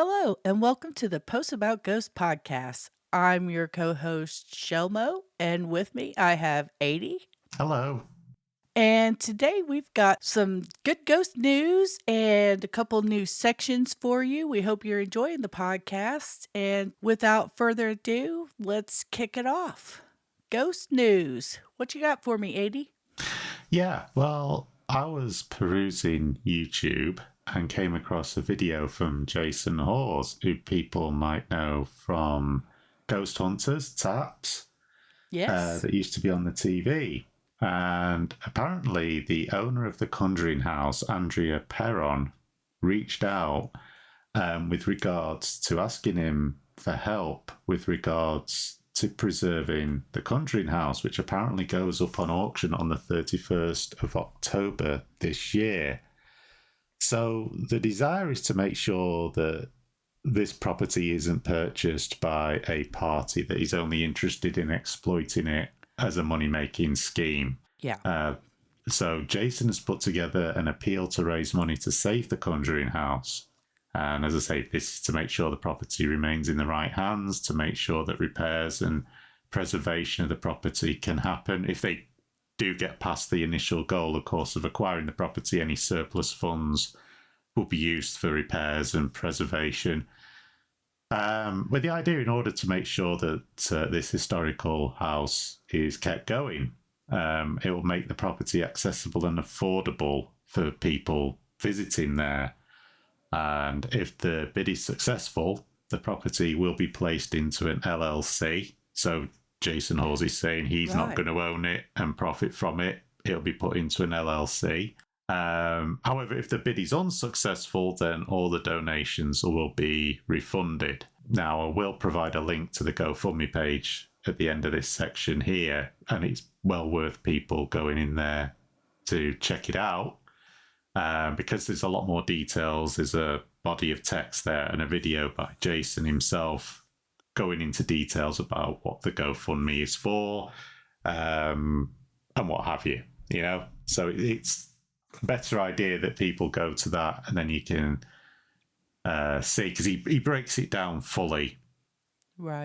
Hello, and welcome to the Post About Ghosts podcast. I'm your co host, Shelmo, and with me I have Aidy. Hello. And today we've got some good ghost news and a couple new sections for you. We hope you're enjoying the podcast. And without further ado, let's kick it off. Ghost news. What you got for me, Aidy? Yeah, well, I was perusing YouTube and came across a video from Jason Hawes, who people might know from Ghost Hunters, Taps, Yes. that used to be on the TV. And apparently, the owner of the Conjuring House, Andrea Perron, reached out with regards to asking him for help with regards to preserving the Conjuring House, which apparently goes up on auction on the 31st of October this year. So the desire is to make sure that this property isn't purchased by a party that is only interested in exploiting it as a money-making scheme. Yeah. So Jason has put together an appeal to raise money to save the Conjuring House. And as I say, this is to make sure the property remains in the right hands, to make sure that repairs and preservation of the property can happen. If they do get past the initial goal, of course, of acquiring the property, any surplus funds will be used for repairs and preservation. With the idea, in order to make sure that this historical house is kept going, it will make the property accessible and affordable for people visiting there. And if the bid is successful, the property will be placed into an LLC. So Jason Hawes is saying he's not going to own it and profit from it. It'll be put into an LLC. However, if the bid is unsuccessful, then all the donations will be refunded. Now, I will provide a link to the GoFundMe page at the end of this section here, and it's well worth people going in there to check it out. Because there's a lot more details. There's a body of text there and a video by Jason himself going into details about what the GoFundMe is for, and what have you, you know? So it's a better idea that people go to that and then you can see, because he breaks it down fully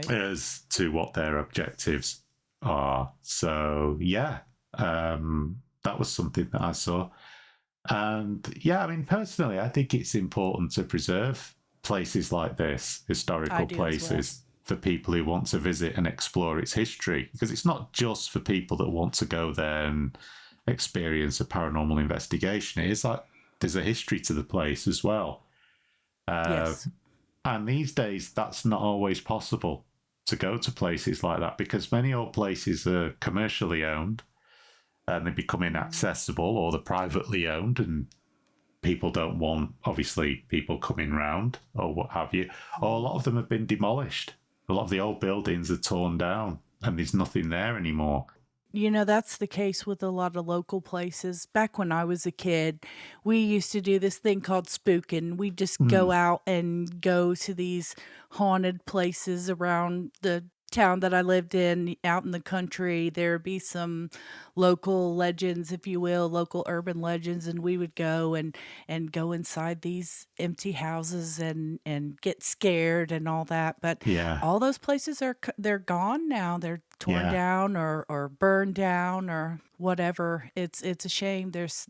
as to what their objectives are. So, yeah, that was something that I saw. And yeah, I mean, personally, I think it's important to preserve places like this, historical places, for people who want to visit and explore its history, because it's not just for people that want to go there and experience a paranormal investigation. It is like there's a history to the place as well. Yes. And these days, that's not always possible to go to places like that, because many old places are commercially owned and they become inaccessible, or they're privately owned and people don't want, obviously, people coming round or what have you. Or a lot of them have been demolished. A lot of the old buildings are torn down and there's nothing there anymore. You know, that's the case with a lot of local places. Back when I was a kid, we used to do this thing called spooking. We just go out and go to these haunted places around the town that I lived in, out in the country. There'd be some local legends, if you will, local urban legends, and we would go and go inside these empty houses and get scared and all that. But Yeah. all those places they're gone now. They're torn down or burned down or whatever. It's a shame. There's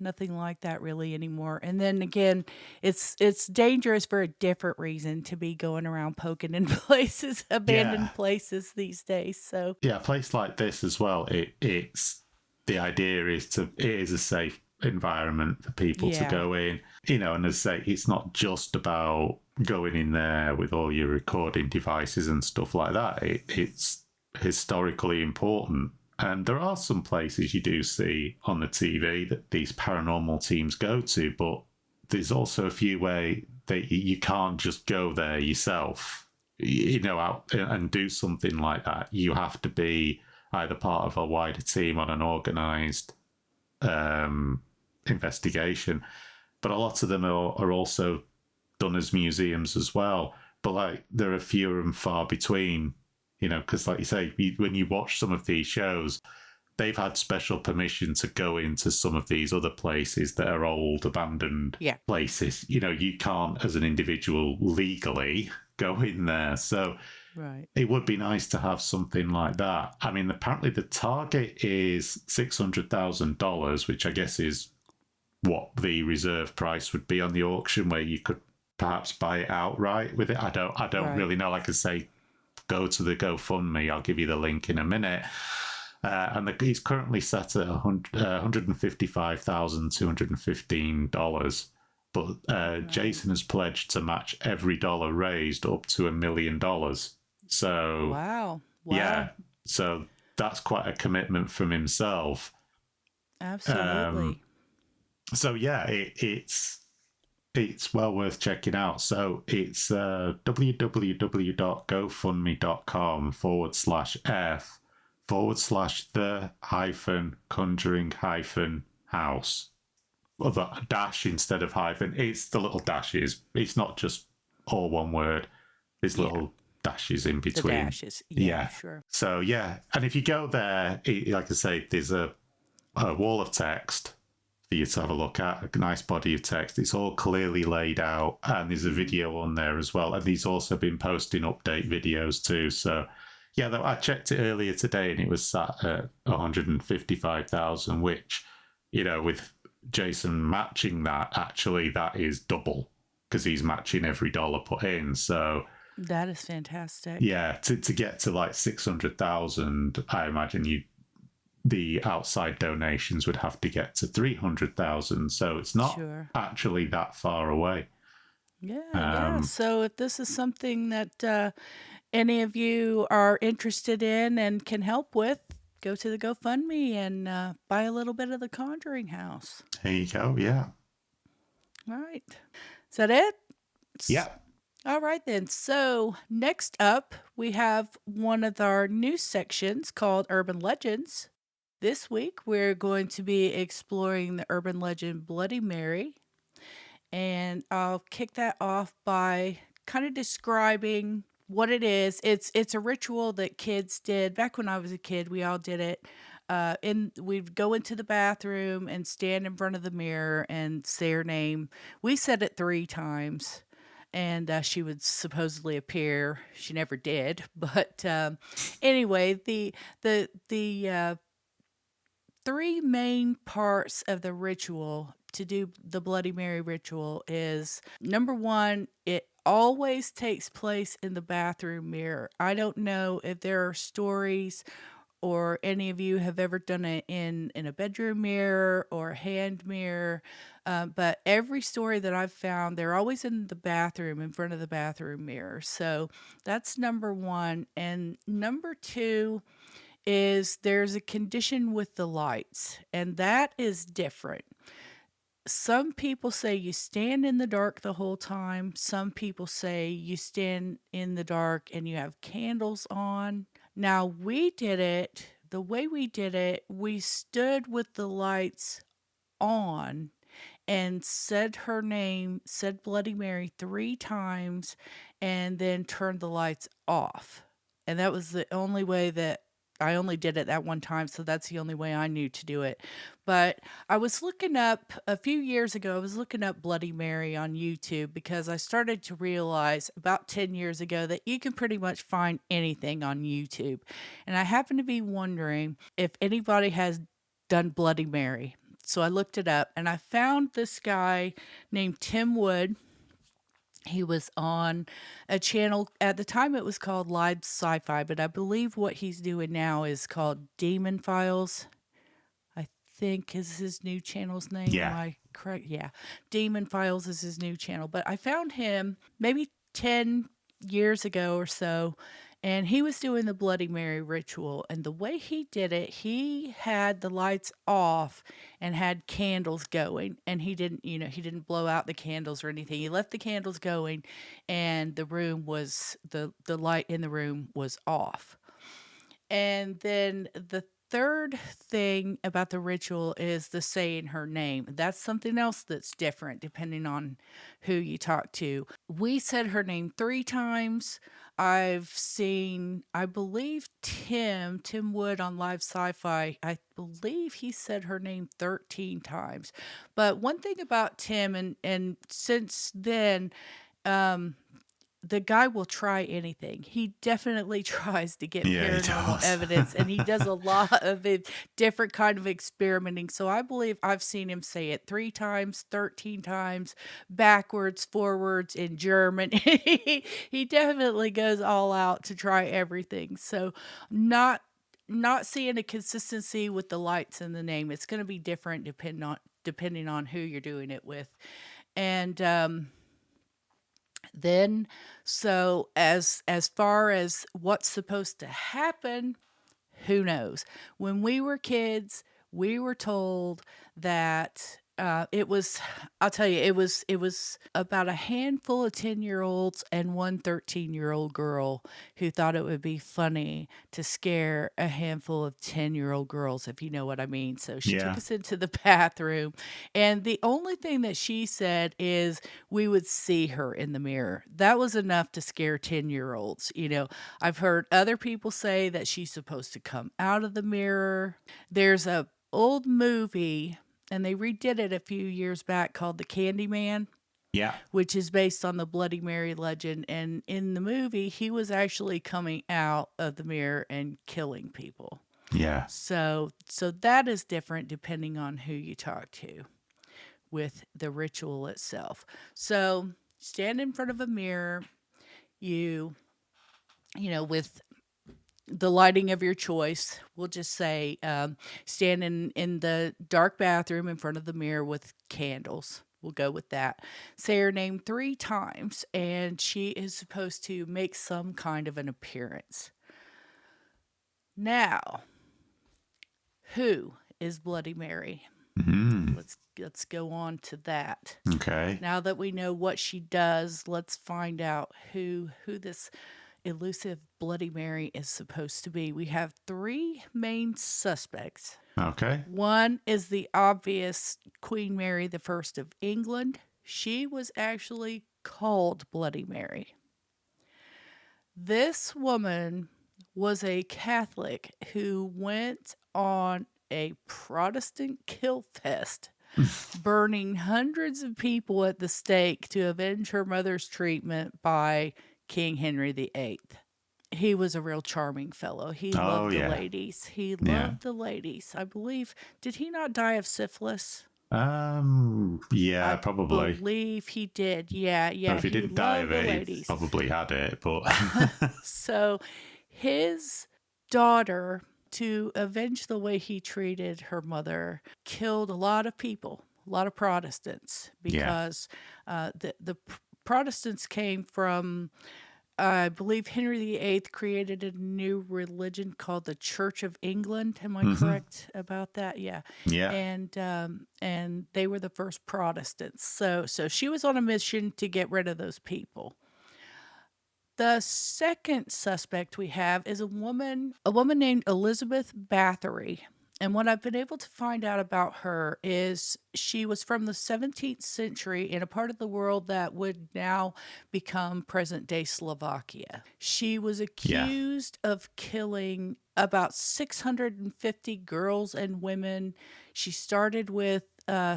nothing like that really anymore. And then again, it's dangerous for a different reason to be going around poking in places, abandoned places these days. So yeah, a place like this as well. It's the idea is it is a safe environment for people to go in. You know, and as I say, it's not just about going in there with all your recording devices and stuff like that. It's historically important. And there are some places you do see on the TV that these paranormal teams go to, but there's also a few where you can't just go there yourself, you know, out and do something like that. You have to be either part of a wider team on an organised investigation. But a lot of them are also done as museums as well. But like, there are fewer and far between, you know, because like you say, when you watch some of these shows, they've had special permission to go into some of these other places that are old, abandoned Yeah. places. You can't, as an individual, legally go in there. So Right. it would be nice to have something like that. I mean, apparently the target is $600,000, which I guess is what the reserve price would be on the auction, where you could perhaps buy it outright with it. I don't Right. really know. Like I say, go to the GoFundMe. I'll give you the link in a minute. And he's currently set at $155,215. But Jason has pledged to match every dollar raised up to $1 million. So Wow. yeah, so that's quite a commitment from himself. Absolutely. So yeah, it's well worth checking out. So it's www.gofundme.com/f/the-conjuring-house. Well, the dash instead of hyphen. It's the little dashes. It's not just all one word. There's little dashes in The between. dashes. Yeah, sure. So yeah, and if you go there, like I say, there's a wall of text for you to have a look at, a nice body of text. It's all clearly laid out, and there's a video on there as well. And he's also been posting update videos too. So yeah, I checked it earlier today, and it was sat at 155,000, which, with Jason matching that, actually that is double, because he's matching every dollar put in. So That is fantastic. yeah, to get to like 600,000, I imagine the outside donations would have to get to 300,000. So it's not actually that far away. Yeah. So if this is something that any of you are interested in and can help with, go to the GoFundMe and buy a little bit of the Conjuring House. There you go. Yeah. All right. Is that it? Yeah. All right, then. So, next up, we have one of our news sections called Urban Legends. This week, we're going to be exploring the urban legend Bloody Mary. And I'll kick that off by kind of describing what it is. It's a ritual that kids did back when I was a kid. We all did it. We'd go into the bathroom and stand in front of the mirror and say her name. We said it 3 times, and she would supposedly appear. She never did, but anyway, the 3 main parts of the ritual to do the Bloody Mary ritual is, number 1, it always takes place in the bathroom mirror. I don't know if there are stories or any of you have ever done it in a bedroom mirror or a hand mirror, but every story that I've found, they're always in the bathroom, in front of the bathroom mirror. So that's number 1. And number 2 is there's a condition with the lights, and that is different. Some people say you stand in the dark the whole time. Some people say you stand in the dark and you have candles on. Now, the way we did it, we stood with the lights on and said her name, said Bloody Mary 3 times, and then turned the lights off. And that was the only way that I only did it that one time, so that's the only way I knew to do it. But I was looking up a few years ago, I was looking up Bloody Mary on YouTube because I started to realize about 10 years ago that you can pretty much find anything on YouTube. And I happen to be wondering if anybody has done Bloody Mary. So I looked it up and I found this guy named Tim Wood. He was on a channel, at the time it was called Live Sci-Fi, but I believe what he's doing now is called Demon Files. I think is his new channel's name. Yeah. Am I correct? Yeah. Demon Files is his new channel. But I found him maybe 10 years ago or so, and he was doing the Bloody Mary ritual. And the way he did it, he had the lights off and had candles going. And he didn't blow out the candles or anything. He left the candles going, and the light in the room was off. And then third thing about the ritual is the saying her name. That's something else that's different depending on who you talk to. We said her name 3 times. I've seen, I believe Tim Wood on Live Sci-Fi, I believe he said her name 13 times. But one thing about Tim, and since then, the guy will try anything. He definitely tries to get Yeah, he paranormal does. evidence, and he does a lot of it, different kind of experimenting. So I believe I've seen him say it 3 times, 13 times, backwards, forwards, in German. He definitely goes all out to try everything. So not seeing a consistency with the lights and the name. It's going to be different depending on who you're doing it with. And then so as far as what's supposed to happen, who knows? When we were kids, we were told that it was, I'll tell you, it was about a handful of 10-year-olds and one 13-year-old girl who thought it would be funny to scare a handful of 10-year-old girls, if you know what I mean. So she took Yeah. us into the bathroom, and the only thing that she said is we would see her in the mirror. That was enough to scare 10-year-olds. I've heard other people say that she's supposed to come out of the mirror. There's a old movie, and they redid it a few years back, called The Candyman, Yeah. which is based on the Bloody Mary legend. And in the movie, he was actually coming out of the mirror and killing people. Yeah. So that is different depending on who you talk to with the ritual itself. So stand in front of a mirror, you with the lighting of your choice. We'll just say stand in the dark bathroom in front of the mirror with candles. We'll go with that. Say her name 3 times, and she is supposed to make some kind of an appearance. Now, who is Bloody Mary? Mm. Let's go on to that. Okay. Now that we know what she does, let's find out who this elusive Bloody Mary is supposed to be. We have 3 main suspects. Okay. One is the obvious Queen Mary the First of England. She was actually called Bloody Mary. This woman was a Catholic who went on a Protestant kill fest, burning hundreds of people at the stake to avenge her mother's treatment by King Henry VIII. He was a real charming fellow. He Oh loved the yeah. ladies. He Yeah. loved the ladies. I believe, did he not die of syphilis? Yeah, I probably. believe he did. Yeah, Or yeah. if he He didn't die loved of the it, he ladies. probably had it, but So his daughter, to avenge the way he treated her mother, killed a lot of people, a lot of Protestants, yeah. because the Protestants came from, I believe Henry VIII created a new religion called the Church of England. Am I Hmm. correct about that? Yeah, Yeah. and they were the first Protestants. So she was on a mission to get rid of those people. The second suspect we have is a woman named Elizabeth Bathory. And what I've been able to find out about her is she was from the 17th century in a part of the world that would now become present day Slovakia. She was Yeah. accused of killing about 650 girls and women. She started with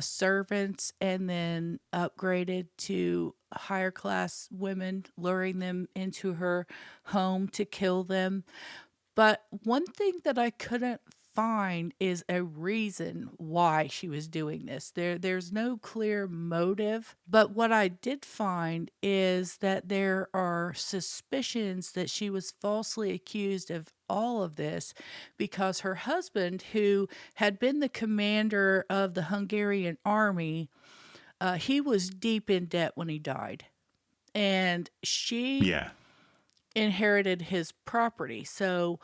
servants and then upgraded to higher class women, luring them into her home to kill them. But one thing that I couldn't find is a reason why she was doing this. There's no clear motive, but what I did find is that there are suspicions that she was falsely accused of all of this because her husband, who had been the commander of the Hungarian army, he was deep in debt when he died. And she Yeah. inherited his property. So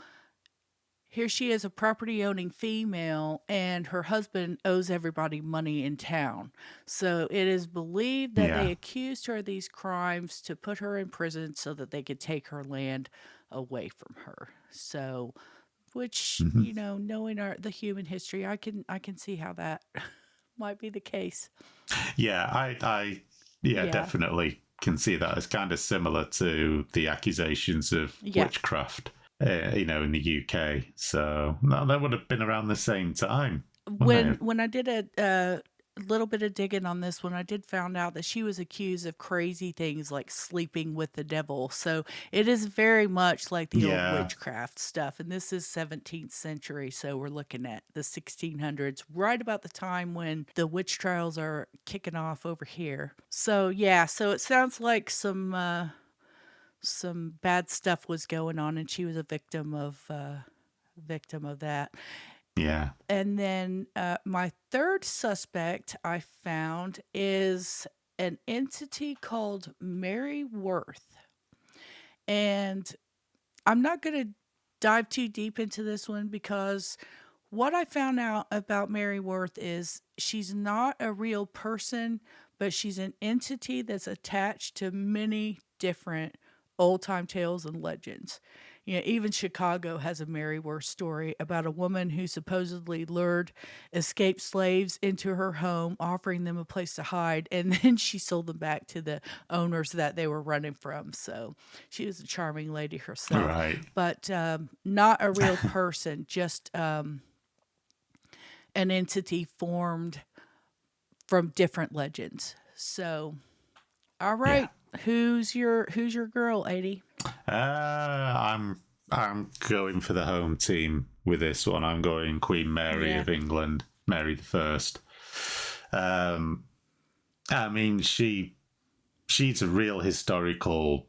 here she is, a property owning female, and her husband owes everybody money in town. So it is believed that they Yeah. accused her of these crimes to put her in prison so that they could take her land away from her. So which, knowing the human history, I can see how that might be the case. Yeah, I Yeah. definitely can see that. It's kind of similar to the accusations of witchcraft, in the UK. So that would have been around the same time. When I did a little bit of digging on this one, I did found out that she was accused of crazy things like sleeping with the devil. So it is very much like the old witchcraft stuff. And this is 17th century. So we're looking at the 1600s, right about the time when the witch trials are kicking off over here. So yeah, so it sounds like some bad stuff was going on, and she was a victim of that. Yeah. And then my third suspect I found is an entity called Mary Worth. And I'm not going to dive too deep into this one because what I found out about Mary Worth is she's not a real person, but she's an entity that's attached to many different old time tales and legends. Even Chicago has a Mary Worth story about a woman who supposedly lured escaped slaves into her home, offering them a place to hide, and then she sold them back to the owners that they were running from. So she was a charming lady herself, Right. but not a real person, just an entity formed from different legends. So, all right, who's your girl, Aidy? I'm going for the home team with this one. I'm going Queen Mary of England, Mary the First. I mean, she's a real historical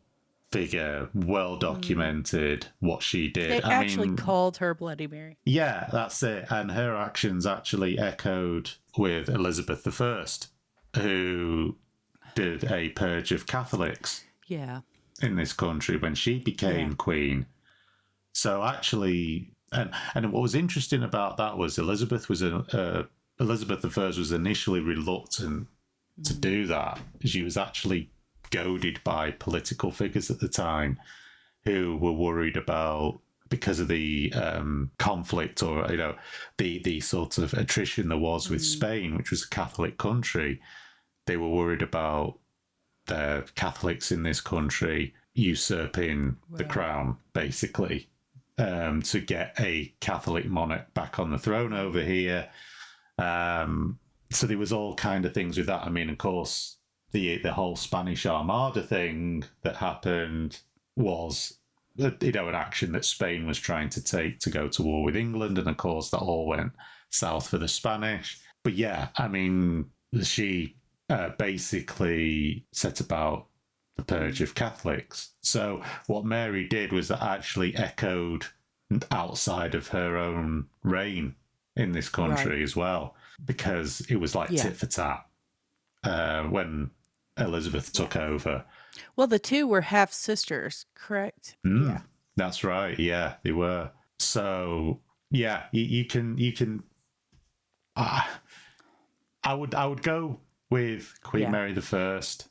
figure, well documented what she did. They actually called her Bloody Mary. Yeah, that's it. And her actions actually echoed with Elizabeth I, who did a purge of Catholics. Yeah. In this country when she became queen. So actually, and what was interesting about that was Elizabeth I was initially reluctant to do that. She was actually goaded by political figures at the time who were worried about, because of the conflict, or the sort of attrition there was with Spain, which was a Catholic country. They were worried about the Catholics in this country usurping the crown, basically, to get a Catholic monarch back on the throne over here. So there was all kind of things with that. I mean, of course, the whole Spanish Armada thing that happened was, an action that Spain was trying to take to go to war with England, and of course that all went south for the Spanish. But yeah, I mean, she basically set about the purge of Catholics. So what Mary did was that actually echoed outside of her own reign in this country as well, because it was like tit for tat when Elizabeth took over. Well, the two were half sisters, correct? Yeah, that's right. Yeah, they were. So yeah, you can. I would go with Queen Mary the First,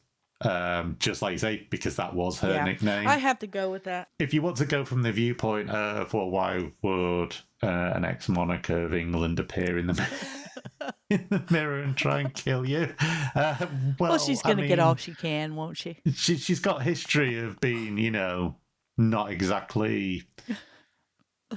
just like you say, because that was her nickname. I have to go with that. If you want to go from the viewpoint of, well, why would an ex-monarch of England appear in the in the mirror and try and kill you? Well, she's going to get all she can, won't she? She's got history of being, not exactly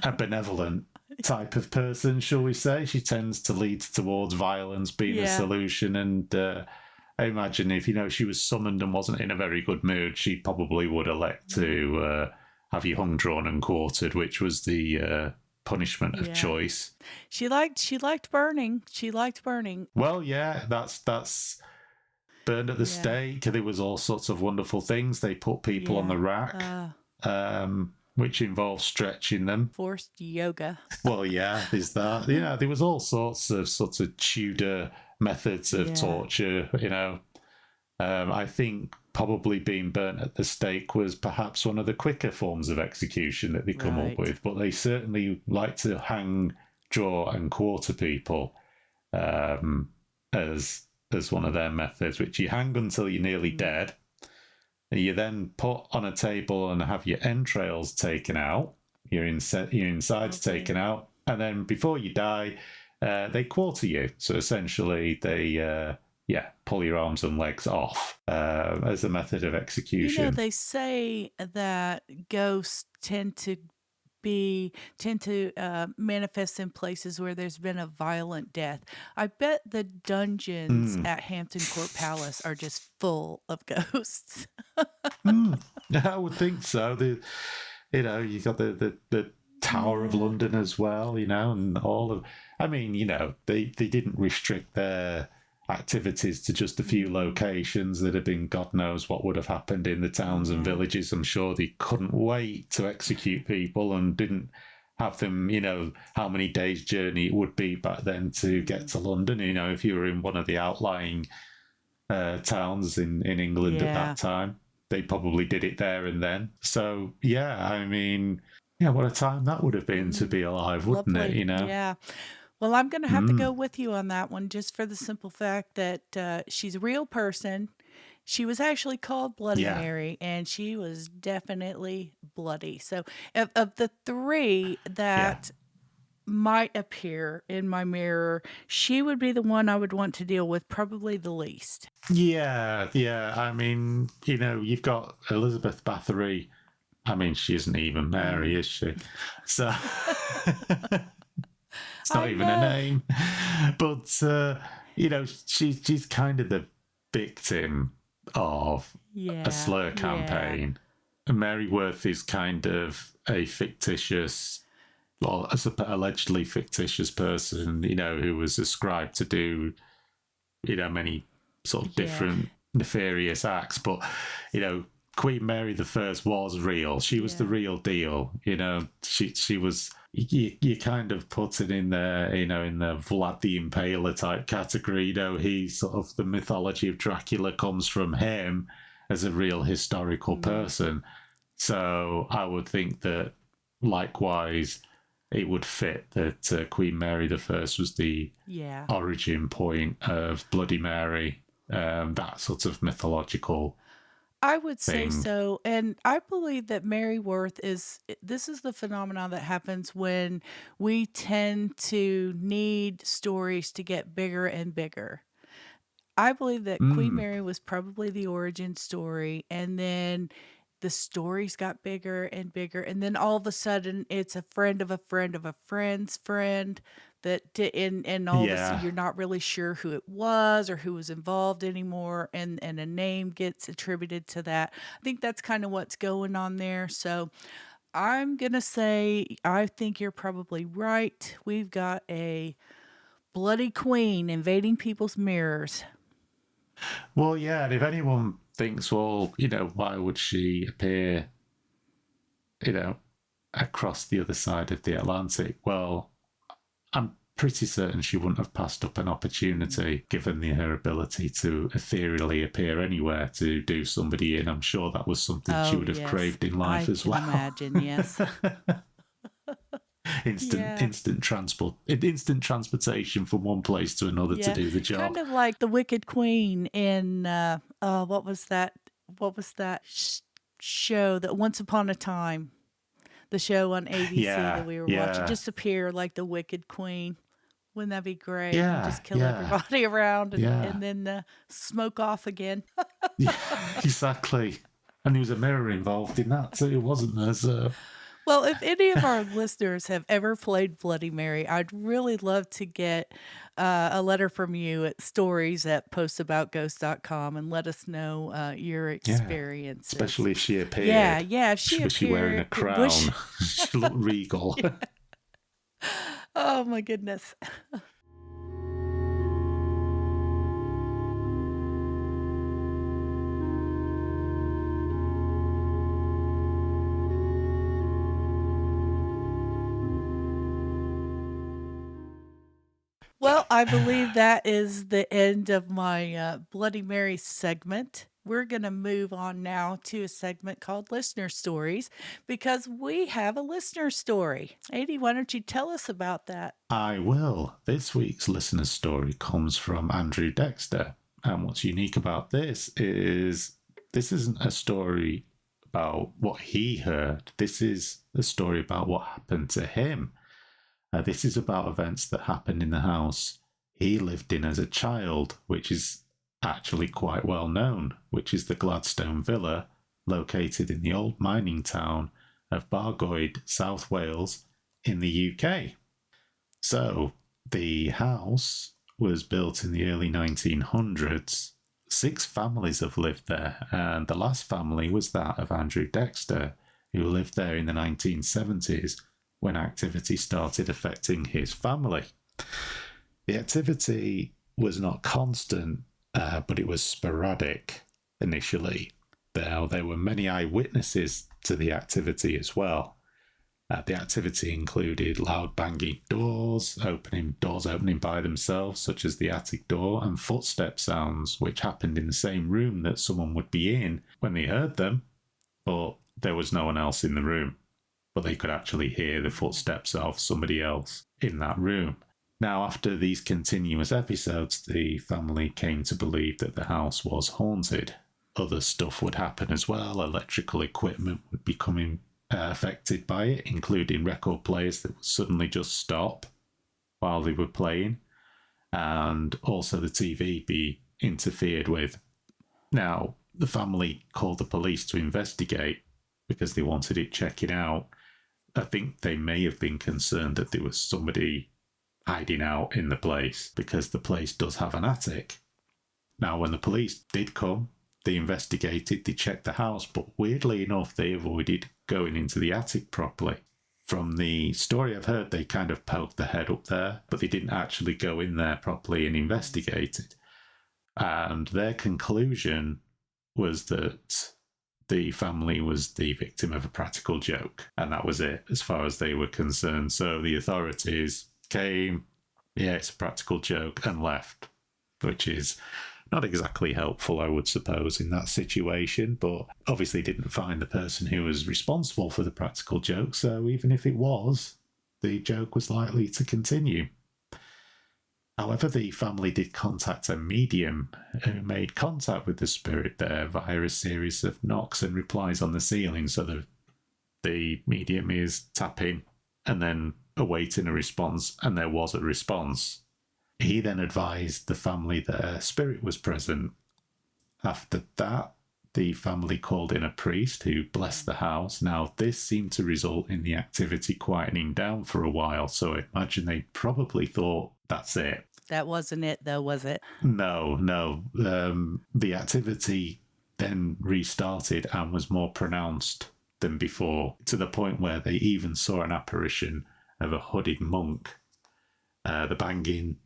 a benevolent type of person, shall we say. She tends to lead towards violence being a solution, and I imagine if she was summoned and wasn't in a very good mood, she probably would elect to have you hung, drawn, and quartered, which was the punishment of choice. She liked burning. She liked burning. Well, yeah, that's burned at the stake. There was all sorts of wonderful things. They put people on the rack. Which involves stretching them. Forced yoga. Well, yeah, there's that. There was all sorts of Tudor methods of torture, I think probably being burnt at the stake was perhaps one of the quicker forms of execution that they come up with, but they certainly like to hang, draw, and quarter people as one of their methods, which you hang until you're nearly dead. You then put on a table and have your entrails taken out, Your inside's taken out, and then before you die, they quarter you. So essentially, they pull your arms and legs off as a method of execution. You know, they say that ghosts tend to manifest in places where there's been a violent death. I bet the dungeons at Hampton Court Palace are just full of ghosts. I would think so. You got the Tower of London as well, and all of. I mean, they didn't restrict their activities to just a few locations. That have been God knows what would have happened in the towns and villages. I'm sure they couldn't wait to execute people and didn't have them, how many days' journey it would be back then to get to London. If you were in one of the outlying towns in England at that time, they probably did it there and then. So, I mean, what a time that would have been to be alive, wouldn't Lovely. it? Yeah. Well, I'm going to have to go with you on that one just for the simple fact that she's a real person. She was actually called Bloody Mary, and she was definitely bloody. So, of the three that might appear in my mirror, she would be the one I would want to deal with probably the least. Yeah. I mean, you've got Elizabeth Bathory. I mean, she isn't even Mary, is she? So it's not even a name. But she's kind of the victim of a slur campaign. Mary Worth is kind of a fictitious, well, allegedly fictitious person, who was ascribed to do, many sort of different nefarious acts. But, Queen Mary I was real. She was the real deal. She was. You kind of put it in there, in the Vlad the Impaler type category. He sort of, the mythology of Dracula comes from him as a real historical person. So I would think that likewise it would fit that Queen Mary I was the origin point of Bloody Mary, that sort of mythological. I would say so. And I believe that Mary Worth this is the phenomenon that happens when we tend to need stories to get bigger and bigger. I believe that Queen Mary was probably the origin story, and then the stories got bigger and bigger, and then all of a sudden it's a friend of a friend of a friend's friend that and all this, you're not really sure who it was or who was involved anymore, and a name gets attributed to that. I think that's kind of what's going on there. So I'm gonna say I think you're probably right. We've got a bloody queen invading people's mirrors. Well, yeah, and if anyone thinks, well, why would she appear, across the other side of the Atlantic? Well, I'm pretty certain she wouldn't have passed up an opportunity, given her ability to ethereally appear anywhere to do somebody in. I'm sure that was something she would have craved in life as well. I can imagine, yes. Instant transportation from one place to another to do the job. Kind of like the Wicked Queen in what was that show, that Once Upon a Time, the show on ABC that we were watching, just appear like the Wicked Queen. Wouldn't that be great? Yeah, just kill everybody around and then smoke off again. Yeah, exactly. And there was a mirror involved in that too, wasn't there? So. Well, if any of our listeners have ever played Bloody Mary, I'd really love to get a letter from you at stories@postaboutghosts.com and let us know your experiences. Especially if she appeared. Yeah, if she appeared. Was she wearing a crown? She looked regal. Oh, my goodness. Well, I believe that is the end of my Bloody Mary segment. We're going to move on now to a segment called Listener Stories, because we have a listener story. Aidy, why don't you tell us about that? I will. This week's listener story comes from Andrew Dexter. And what's unique about this is this isn't a story about what he heard. This is a story about what happened to him. This is about events that happened in the house he lived in as a child, which is actually quite well known, which is the Gladstone Villa, located in the old mining town of Bargoed, South Wales, in the UK. So, the house was built in the early 1900s. 6 families have lived there, and the last family was that of Andrew Dexter, who lived there in the 1970s when activity started affecting his family. The activity was not constant, but it was sporadic initially. There were many eyewitnesses to the activity as well. The activity included loud banging doors opening by themselves, such as the attic door, and footstep sounds, which happened in the same room that someone would be in when they heard them, but there was no one else in the room. But they could actually hear the footsteps of somebody else in that room. Now, after these continuous episodes, the family came to believe that the house was haunted. Other stuff would happen as well. Electrical equipment would become affected by it, including record players that would suddenly just stop while they were playing, and also the TV be interfered with. Now, the family called the police to investigate because they wanted it checking out. I think they may have been concerned that there was somebody hiding out in the place, because the place does have an attic. Now, when the police did come, they investigated, they checked the house, but weirdly enough, they avoided going into the attic properly. From the story I've heard, they kind of poked their head up there, but they didn't actually go in there properly and investigate it. And their conclusion was that the family was the victim of a practical joke, and that was it as far as they were concerned. So the authorities came, yeah, it's a practical joke, and left, which is not exactly helpful, I would suppose, in that situation, but obviously didn't find the person who was responsible for the practical joke, so even if it was, the joke was likely to continue. However, the family did contact a medium who made contact with the spirit there via a series of knocks and replies on the ceiling. So the medium is tapping and then awaiting a response, and there was a response. He then advised the family that a spirit was present. After that, the family called in a priest who blessed the house. Now, this seemed to result in the activity quietening down for a while, so I imagine they probably thought, that's it. That wasn't it, though, was it? No. The activity then restarted and was more pronounced than before, to the point where they even saw an apparition of a hooded monk. The banging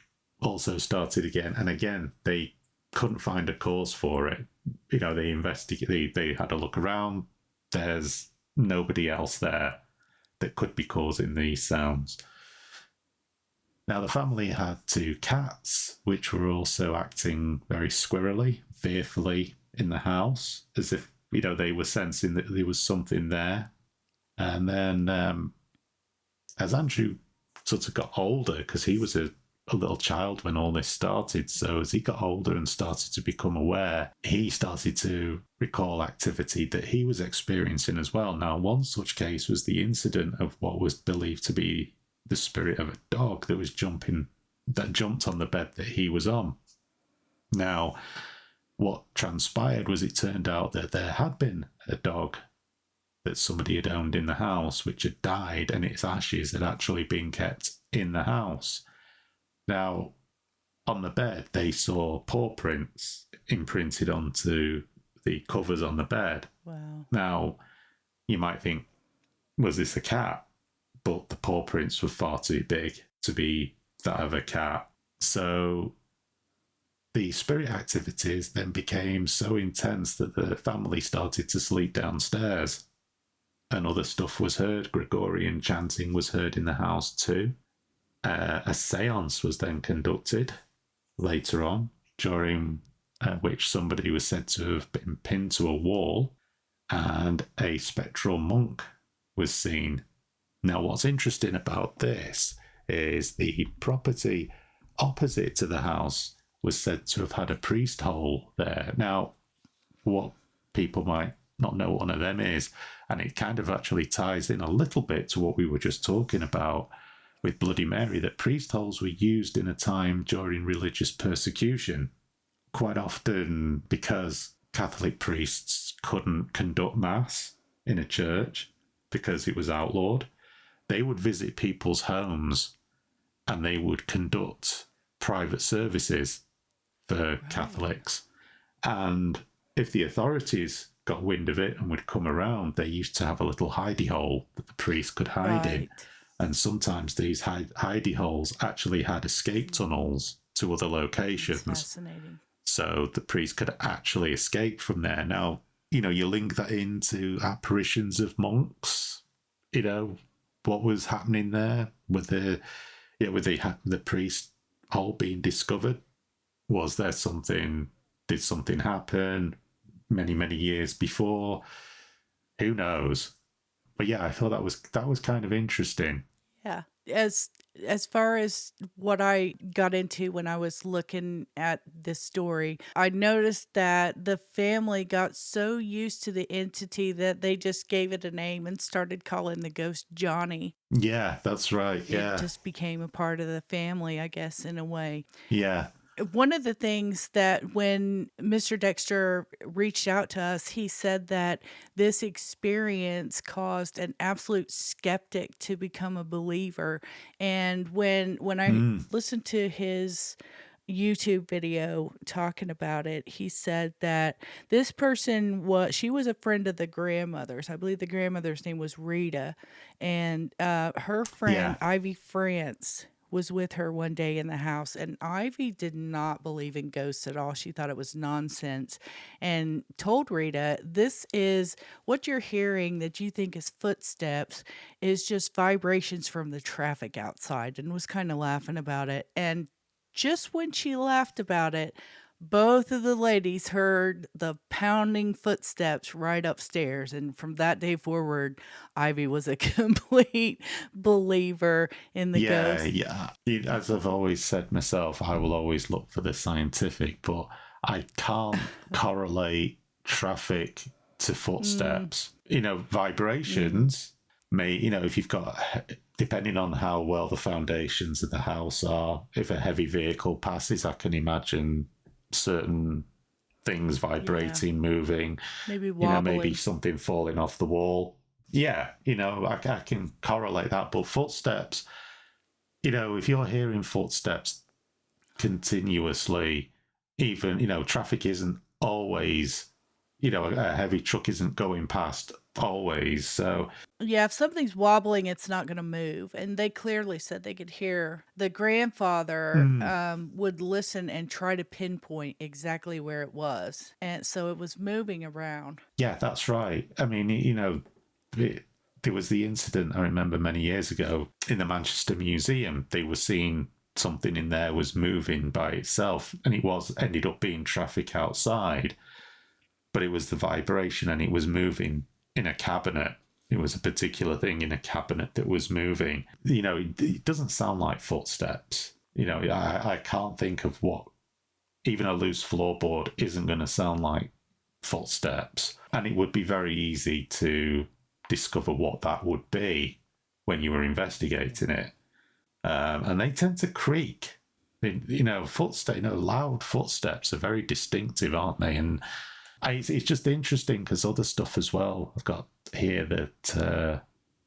also started again, and again, they couldn't find a cause for it. You know, they investigated, they had a look around, there's nobody else there that could be causing these sounds. Now, the family had 2 cats, which were also acting very squirrely, fearfully in the house, as if, you know, they were sensing that there was something there. And then, as Andrew sort of got older, because he was a little child when all this started, so as he got older and started to become aware, he started to recall activity that he was experiencing as well. Now, one such case was the incident of what was believed to be the spirit of a dog that jumped on the bed that he was on. Now, what transpired was it turned out that there had been a dog that somebody had owned in the house, which had died, and its ashes had actually been kept in the house. Now, on the bed, they saw paw prints imprinted onto the covers on the bed. Wow. Now, you might think, was this a cat? But the paw prints were far too big to be that of a cat. So the spirit activities then became so intense that the family started to sleep downstairs. And other stuff was heard. Gregorian chanting was heard in the house too. A seance was then conducted later on, during which somebody was said to have been pinned to a wall, and a spectral monk was seen. Now, what's interesting about this is the property opposite to the house was said to have had a priest hole there. Now, what people might not know what one of them is. And it kind of actually ties in a little bit to what we were just talking about with Bloody Mary, that priest holes were used in a time during religious persecution, quite often because Catholic priests couldn't conduct mass in a church because it was outlawed. They would visit people's homes and they would conduct private services for Catholics. And if the authorities got wind of it and would come around, they used to have a little hidey hole that the priest could hide in. And sometimes these hidey holes actually had escape tunnels to other locations. That's fascinating. So the priest could actually escape from there. Now, you know, you link that into apparitions of monks, you know, what was happening there with the priest hole being discovered. Was there something, did something happen many years before? Who knows? But yeah, I thought that was kind of interesting. Yeah. As far as what I got into when I was looking at this story, I noticed that the family got so used to the entity that they just gave it a name and started calling the ghost Johnny. Yeah, that's right. Yeah. It just became a part of the family, I guess, in a way. Yeah. One of the things that when Mr. Dexter reached out to us, he said that this experience caused an absolute skeptic to become a believer. And when I listened to his YouTube video talking about it, he said that this person she was a friend of the grandmother's. I believe the grandmother's name was Rita, and her friend Ivy France was with her one day in the house, and Ivy did not believe in ghosts at all. She thought it was nonsense and told Rita, this is what you're hearing that you think is footsteps is just vibrations from the traffic outside, and was kind of laughing about it. And just when she laughed about it, both of the ladies heard the pounding footsteps right upstairs. And from that day forward, Ivy was a complete believer in the ghost. Yeah. As I've always said myself, I will always look for the scientific, but I can't correlate traffic to footsteps. You know, vibrations may, you know, if you've got, depending on how well the foundations of the house are, if a heavy vehicle passes, I can imagine certain things vibrating, moving, maybe wobbling. You know, maybe something falling off the wall. Yeah, you know, I can correlate that. But footsteps, you know, if you're hearing footsteps continuously, even, you know, traffic isn't always, you know, a heavy truck isn't going past always. So yeah, if something's wobbling, it's not going to move. And they clearly said they could hear. The grandfather would listen and try to pinpoint exactly where it was, and so it was moving around. Yeah, that's right. I mean, you know, there was the incident I remember many years ago in the Manchester Museum. They were seeing something in there was moving by itself, and it ended up being traffic outside, but it was the vibration, and it was moving in a cabinet. It was a particular thing in a cabinet that was moving. You know, it doesn't sound like footsteps. You know, I can't think of what, even a loose floorboard isn't going to sound like footsteps. And it would be very easy to discover what that would be when you were investigating it. And they tend to creak. You know, loud footsteps are very distinctive, aren't they? And it's just interesting because other stuff as well. I've got here that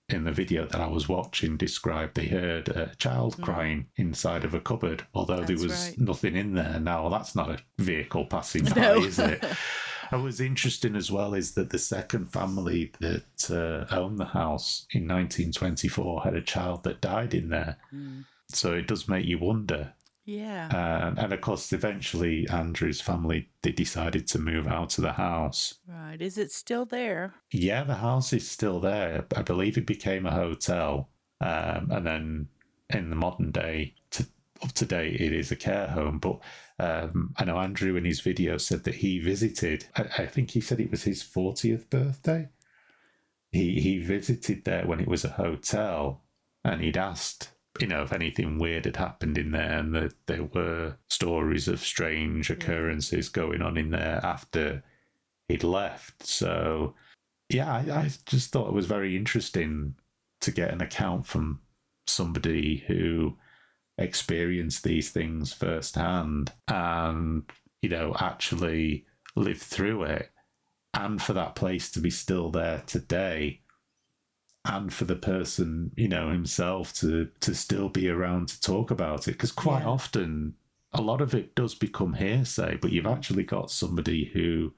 in the video that I was watching described they heard a child crying inside of a cupboard, although there was nothing in there. Now, that's not a vehicle passing by, is it? What was interesting as well is that the second family that owned the house in 1924 had a child that died in there. So it does make you wonder. Yeah. And of course, eventually, Andrew's family, they decided to move out of the house. Right. Is it still there? Yeah, the house is still there. I believe it became a hotel. And then in the modern day, up to date, it is a care home. But I know Andrew in his video said that he visited, I think he said it was his 40th birthday. He visited there when it was a hotel, and he'd asked, you know, if anything weird had happened in there, and that there were stories of strange occurrences going on in there after he'd left. So, yeah, I just thought it was very interesting to get an account from somebody who experienced these things firsthand and, actually lived through it, and for that place to be still there today, and for the person, himself to still be around to talk about it. Because quite often, a lot of it does become hearsay, but you've actually got somebody who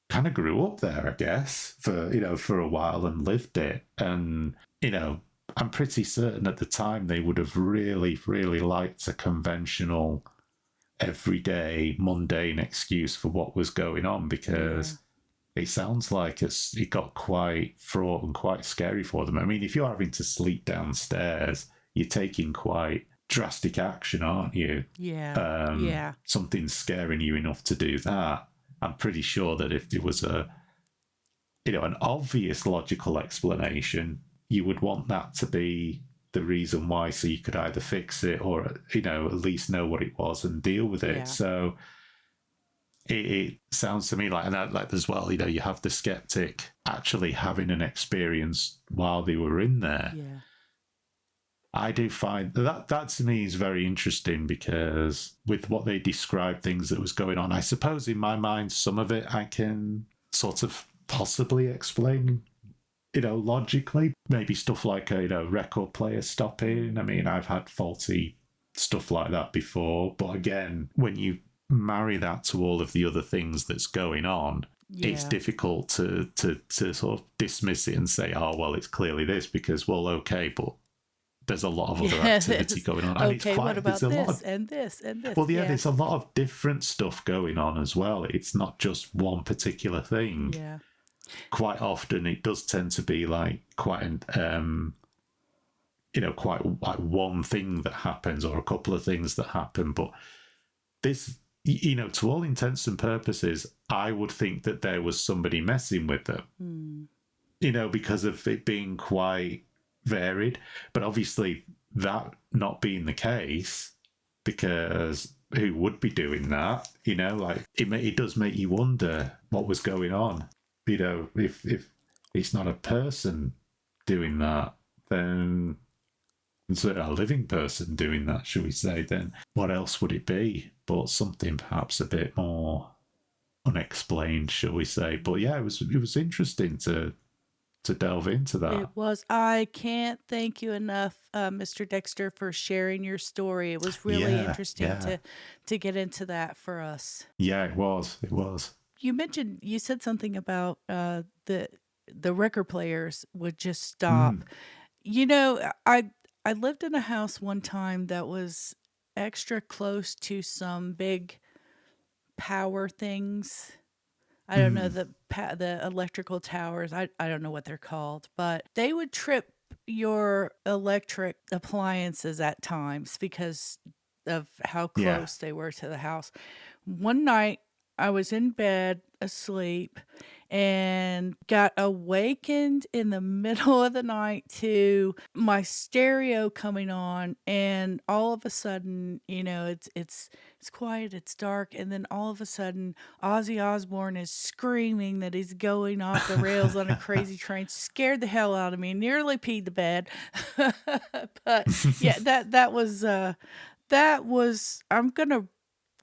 kind of grew up there, I guess, for a while and lived it. And, I'm pretty certain at the time they would have really, really liked a conventional, everyday, mundane excuse for what was going on, because it sounds like it got quite fraught and quite scary for them. I mean, if you're having to sleep downstairs, you're taking quite drastic action, aren't you? Yeah. Something's scaring you enough to do that. I'm pretty sure that if there was an obvious logical explanation, you would want that to be the reason why, so you could either fix it or, at least know what it was and deal with it. Yeah. So it sounds to me like, and like as well, you have the skeptic actually having an experience while they were in there. Yeah. I do find that to me is very interesting, because with what they described, things that was going on, I suppose in my mind, some of it I can sort of possibly explain, logically. Maybe stuff like a record player stopping. I mean, I've had faulty stuff like that before. But again, when you marry that to all of the other things that's going on, it's difficult to sort of dismiss it and say, oh, well, it's clearly this, because, well, okay, but there's a lot of other activity going on. And okay, what about this and this and this? Well, there's a lot of different stuff going on as well. It's not just one particular thing. Yeah. Quite often it does tend to be like quite quite like one thing that happens or a couple of things that happen. But this, to all intents and purposes, I would think that there was somebody messing with them, because of it being quite varied. But obviously that not being the case, because who would be doing that? Like it does make you wonder what was going on. If it's not a person doing that, then a living person doing that, shall we say, then what else would it be but something perhaps a bit more unexplained, shall we say. But yeah, it was interesting to delve into that. It was. I can't thank you enough, Mr. Dexter, for sharing your story. It was really interesting to get into that for us. Yeah, it was. You said something about the record players would just stop. I lived in a house one time that was extra close to some big power things. I don't know, the electrical towers. I don't know what they're called, but they would trip your electric appliances at times because of how close they were to the house. One night I was in bed asleep and got awakened in the middle of the night to my stereo coming on, and all of a sudden, it's quiet, it's dark, and then all of a sudden Ozzy Osbourne is screaming that he's going off the rails on a crazy train. Scared the hell out of me, nearly peed the bed. But yeah, that was I'm gonna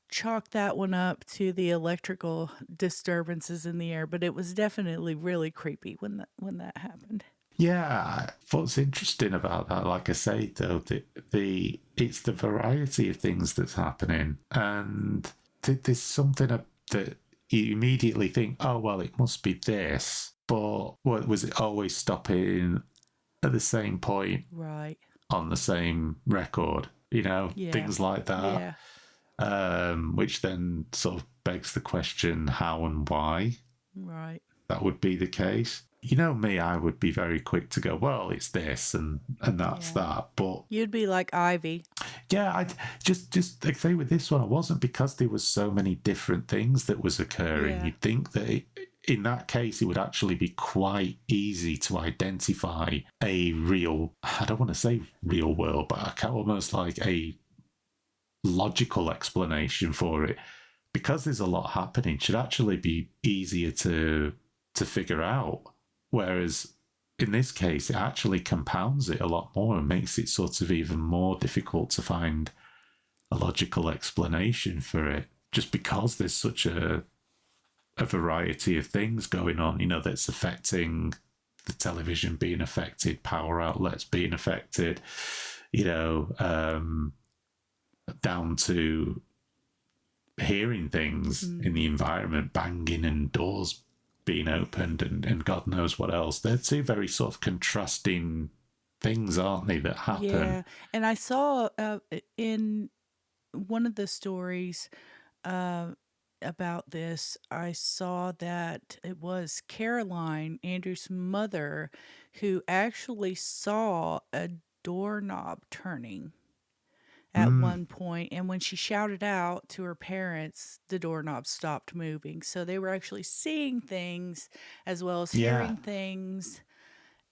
chalk that one up to the electrical disturbances in the air, but it was definitely really creepy when that happened. Yeah, what's interesting about that, like I say, though, it's the variety of things that's happening, and there's something that you immediately think, oh well, it must be this, but was it always stopping at the same point, right, on the same record? Things like that. Yeah. Which then sort of begs the question, how and why Right. that would be the case. Me, I would be very quick to go, well, it's this and that's that. But you'd be like Ivy. Yeah, I just like say with this one, it wasn't because there was so many different things that was occurring. Yeah. You'd think that in that case, it would actually be quite easy to identify a real, I don't want to say real world, but almost like a logical explanation for it. because there's a lot happening, should actually be easier to figure out. Whereas in this case, it actually compounds it a lot more and makes it sort of even more difficult to find a logical explanation for it, just because there's such a variety of things going on, that's affecting the television being affected, power outlets being affected, down to hearing things in the environment, banging and doors being opened and God knows what else. They're two very sort of contrasting things, aren't they, that happen? Yeah. And I saw in one of the stories about this, I saw that it was Caroline, Andrew's mother, who actually saw a doorknob turning at one point, and when she shouted out to her parents, the doorknob stopped moving. So they were actually seeing things as well as hearing things,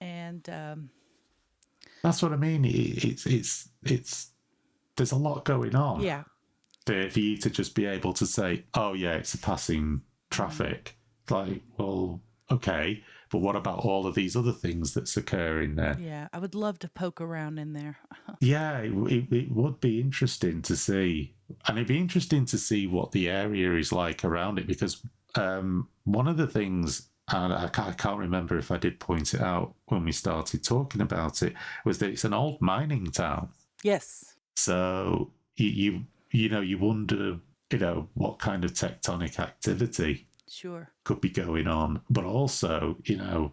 and that's what I mean. It's there's a lot going on. Yeah. For you to just be able to say, "Oh yeah, it's a passing traffic," like, well, okay, but what about all of these other things that's occurring there? Yeah, I would love to poke around in there. Yeah, it would be interesting to see. And it'd be interesting to see what the area is like around it, because one of the things, and I can't remember if I did point it out when we started talking about it, was that it's an old mining town. Yes. So you wonder, what kind of tectonic activity could be going on. But also, in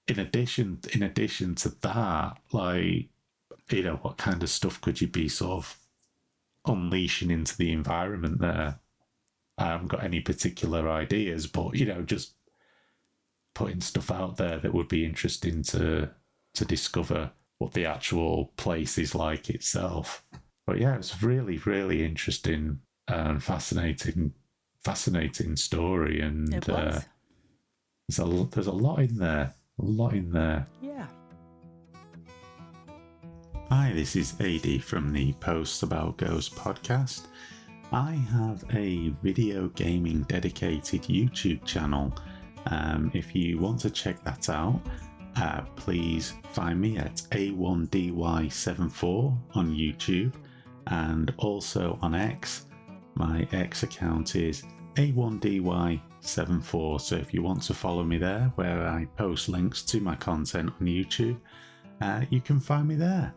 addition to that, like, what kind of stuff could you be sort of unleashing into the environment there? I haven't got any particular ideas, but just putting stuff out there that would be interesting to discover what the actual place is like itself. But yeah, it's really, really interesting and fascinating story, and It was. there's a lot in there. Yeah. Hi, this is Aidy from the Posts About Ghosts podcast. I have a video gaming dedicated YouTube channel. If you want to check that out, please find me at A1DY74 on YouTube, and also on X. My X account is A1DY74. So if you want to follow me there, where I post links to my content on YouTube, you can find me there.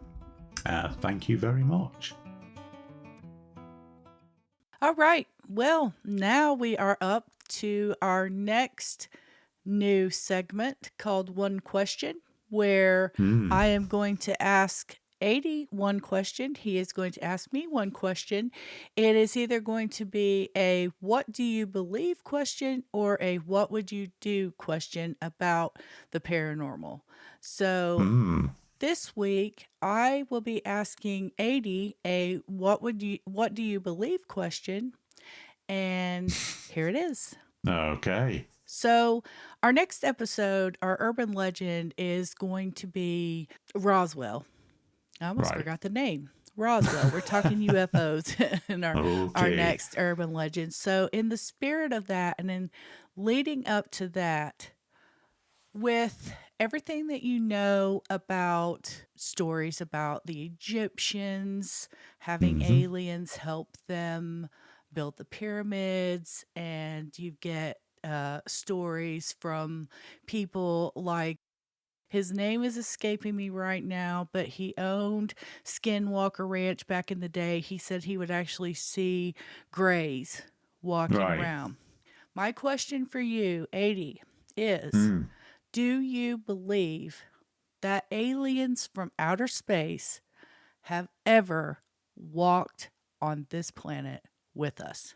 Thank you very much. All right. Well, now we are up to our next new segment called One Question, where I am going to ask Aidy one question. He is going to ask me one question. It is either going to be a what do you believe question or a what would you do question about the paranormal. So this week I will be asking Aidy a what do you believe question, and here it is. Okay. So our next episode, our urban legend, is going to be Roswell. I almost forgot the name. Roswell. We're talking UFOs in our next urban legend. So in the spirit of that, and in leading up to that, with everything that you know about stories about the Egyptians having aliens help them build the pyramids, and you get stories from people like, his name is escaping me right now, but he owned Skinwalker Ranch back in the day. He said he would actually see grays walking around. My question for you, Aidy, is do you believe that aliens from outer space have ever walked on this planet with us?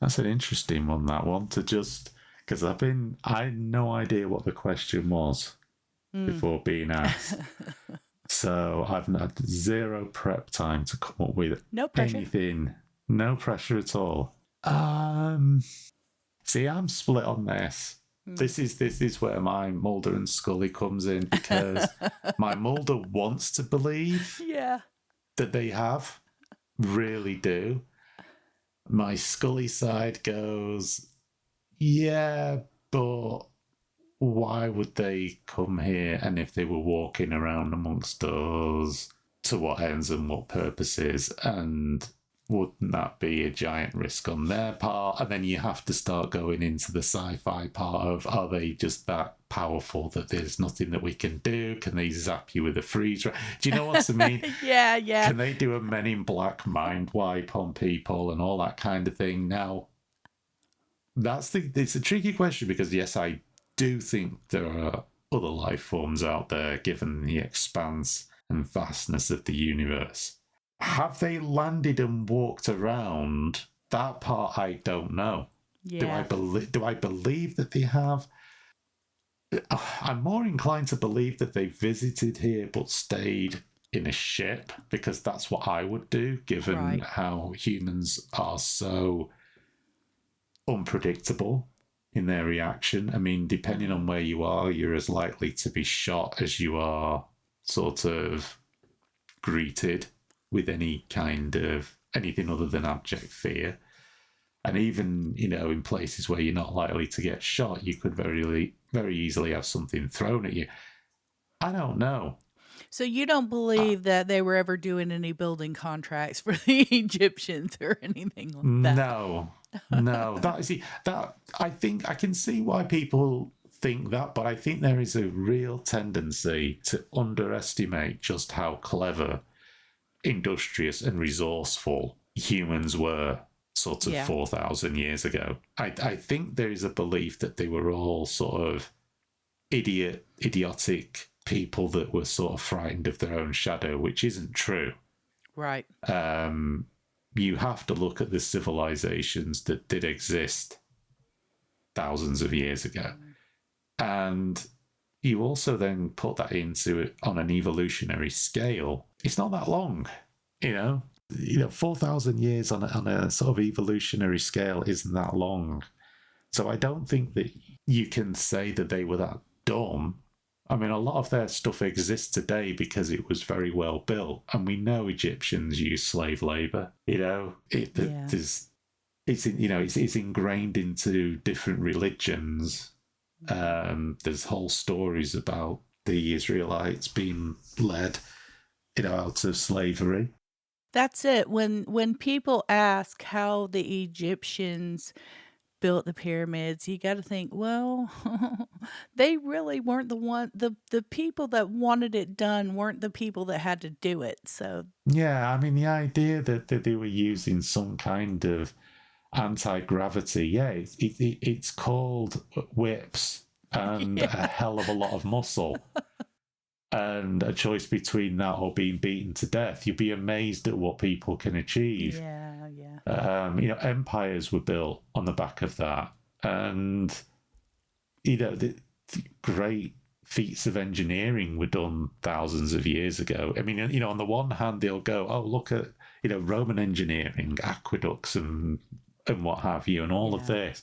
That's an interesting one, that one, to just, because I had no idea what the question was before being asked. So I've had zero prep time to come up with anything. No pressure at all. See, I'm split on this. This is where my Mulder and Scully comes in, because my Mulder wants to believe that they have, really do. My Scully side goes, yeah, but why would they come here? And if they were walking around amongst us, to what ends and what purposes? And wouldn't that be a giant risk on their part? And then you have to start going into the sci-fi part of, are they just that powerful that there's nothing that we can do? Can they zap you with a freeze? Do you know what I mean? Yeah. Can they do a Men in Black mind wipe on people and all that kind of thing? Now, it's a tricky question, because yes, I do think there are other life forms out there, given the expanse and vastness of the universe. Have they landed and walked around? That part I don't know. Yeah. Do I believe that they have? I'm more inclined to believe that they visited here but stayed in a ship, because that's what I would do, given how humans are so unpredictable in their reaction. I mean, depending on where you are, you're as likely to be shot as you are sort of greeted with any kind of anything other than abject fear. And even, in places where you're not likely to get shot, you could very easily have something thrown at you. I don't know. So you don't believe that they were ever doing any building contracts for the Egyptians or anything like that? No. That I think I can see why people think that, but I think there is a real tendency to underestimate just how clever, industrious, and resourceful humans were sort of 4,000 years ago. I think there is a belief that they were all sort of idiotic people that were sort of frightened of their own shadow, which isn't true. Right. You have to look at the civilizations that did exist thousands of years ago. And you also then put that into it on an evolutionary scale. It's not that long, 4,000 years on a sort of evolutionary scale isn't that long. So I don't think that you can say that they were that dumb. I mean, a lot of their stuff exists today because it was very well built, and we know Egyptians use slave labor. It's ingrained into different religions. There's whole stories about the Israelites being led, out of slavery. That's it. When people ask how the Egyptians built the pyramids, you got to think, well, they really weren't the people that wanted it done weren't the people that had to do it. So yeah, I mean, the idea that they were using some kind of anti-gravity, it's called whips and a hell of a lot of muscle. And a choice between that or being beaten to death. You'd be amazed at what people can achieve. Yeah. Empires were built on the back of that. And, the great feats of engineering were done thousands of years ago. I mean, on the one hand, they'll go, oh, look at, Roman engineering, aqueducts and what have you, and all of this.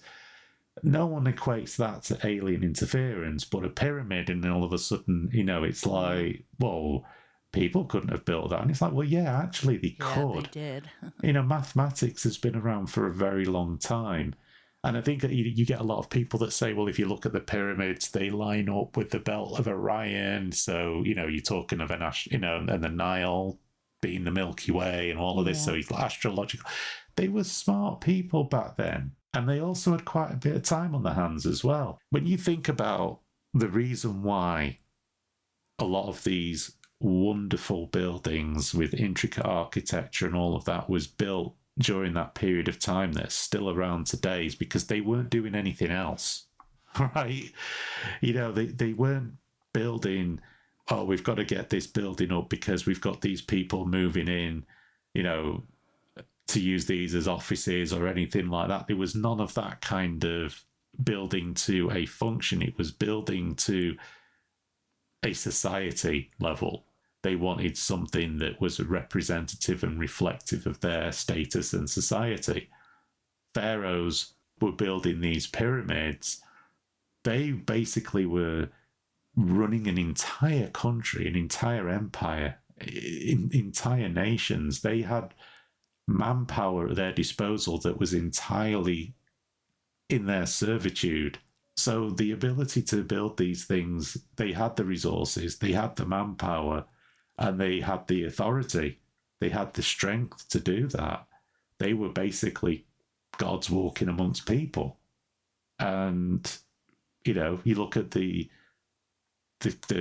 No one equates that to alien interference, but a pyramid, and then all of a sudden, it's like, well, people couldn't have built that. And it's like, well, yeah, actually they could. They did. Mathematics has been around for a very long time. And I think that you get a lot of people that say, well, if you look at the pyramids, they line up with the belt of Orion. So, you're talking of and the Nile being the Milky Way and all of this. So it's astrological. They were smart people back then. And they also had quite a bit of time on their hands as well. When you think about the reason why a lot of these wonderful buildings with intricate architecture and all of that was built during that period of time that's still around today is because they weren't doing anything else, right? They weren't building, oh, we've got to get this building up because we've got these people moving in, to use these as offices or anything like that. There was none of that kind of building to a function. It was building to a society level. They wanted something that was representative and reflective of their status and society. Pharaohs were building these pyramids. They basically were running an entire country, an entire empire, entire nations. They had manpower at their disposal that was entirely in their servitude. So the ability to build these things, they had the resources, they had the manpower, and they had the authority. They had the strength to do that. They were basically gods walking amongst people. And, you know, you look at the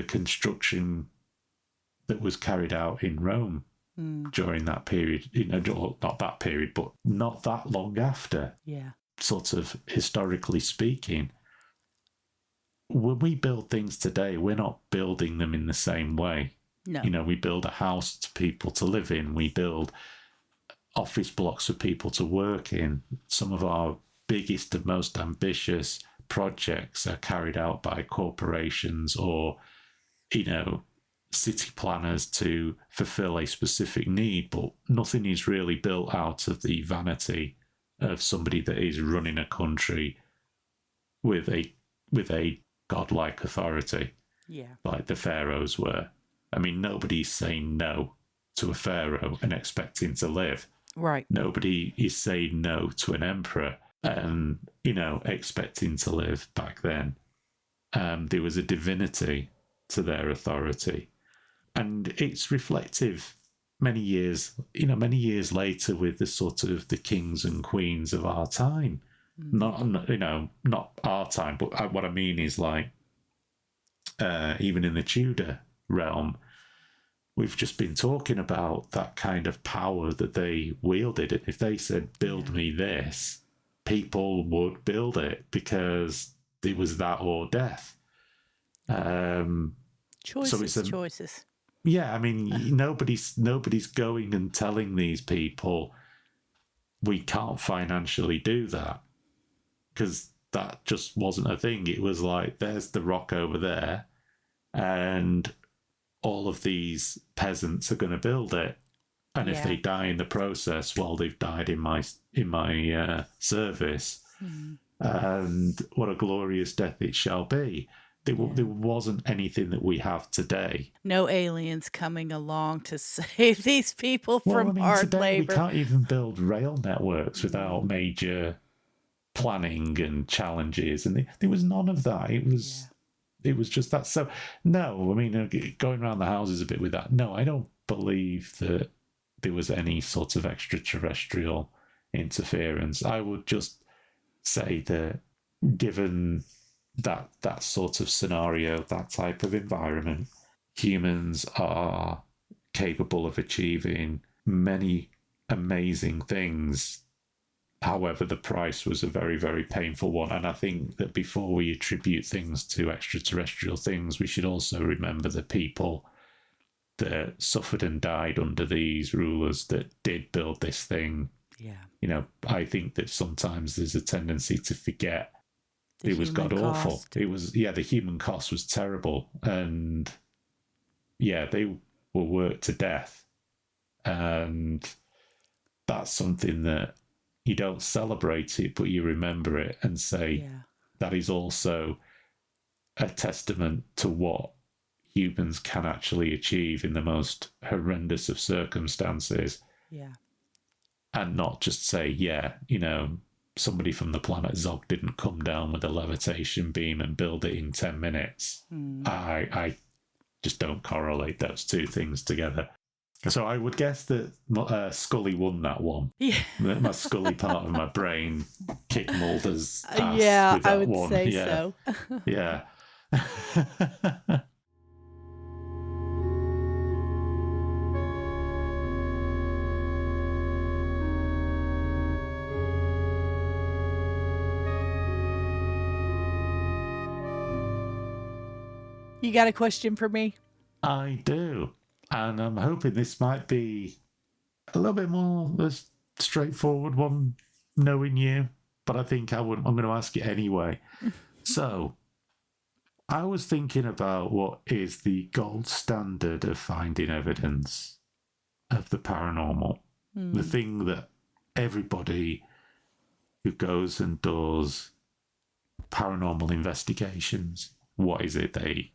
construction that was carried out in Rome during that period, you know, not that period, but not that long after. Yeah. Sort of historically speaking, when we build things today, we're not building them in the same way. No. You know, we build a house to people to live in. We build office blocks for people to work in. Some of our biggest and most ambitious projects are carried out by corporations or, you know, city planners to fulfill a specific need, but nothing is really built out of the vanity of somebody that is running a country with a godlike authority, like the pharaohs were. I mean, nobody's saying no to a pharaoh and expecting to live. Right. Nobody is saying no to an emperor and, you know, expecting to live back then. There was a divinity to their authority. And it's reflective many years later with the sort of the kings and queens of our time. Not our time, but what I mean is like, even in the Tudor realm, we've just been talking about that kind of power that they wielded. And if they said, build me this, people would build it because it was that or death. Choices. Yeah, I mean, nobody's going and telling these people we can't financially do that, because that just wasn't a thing. It was like, there's the rock over there, and all of these peasants are going to build it. And if they die in the process, well, they've died in my service. And what a glorious death it shall be. There wasn't anything that we have today. No aliens coming along to save these people from hard today labor. We can't even build rail networks without major planning and challenges, and there was none of that. It was just that. So no, I mean, going around the houses a bit with that. No, I don't believe that there was any sort of extraterrestrial interference. I would just say that given that sort of scenario, that type of environment, humans are capable of achieving many amazing things. However, the price was a very, very painful one. And I think that before we attribute things to extraterrestrial things, we should also remember the people that suffered and died under these rulers that did build this thing. Yeah. You know, I think that sometimes there's a tendency to forget it was god awful. It was, the human cost was terrible. And they were worked to death. And that's something that you don't celebrate it, but you remember it and say that is also a testament to what humans can actually achieve in the most horrendous of circumstances. Yeah. And not just say, somebody from the planet Zog didn't come down with a levitation beam and build it in 10 minutes. I just don't correlate those two things together. So I would guess that Scully won that one. Yeah. My Scully part of my brain kicked Mulder's ass with that I would one. say so. Yeah. You got a question for me? I do. And I'm hoping this might be a little bit more a straightforward one, knowing you. But I think I'm going to ask it anyway. So, I was thinking about what is the gold standard of finding evidence of the paranormal. The thing that everybody who goes and does paranormal investigations, what is it they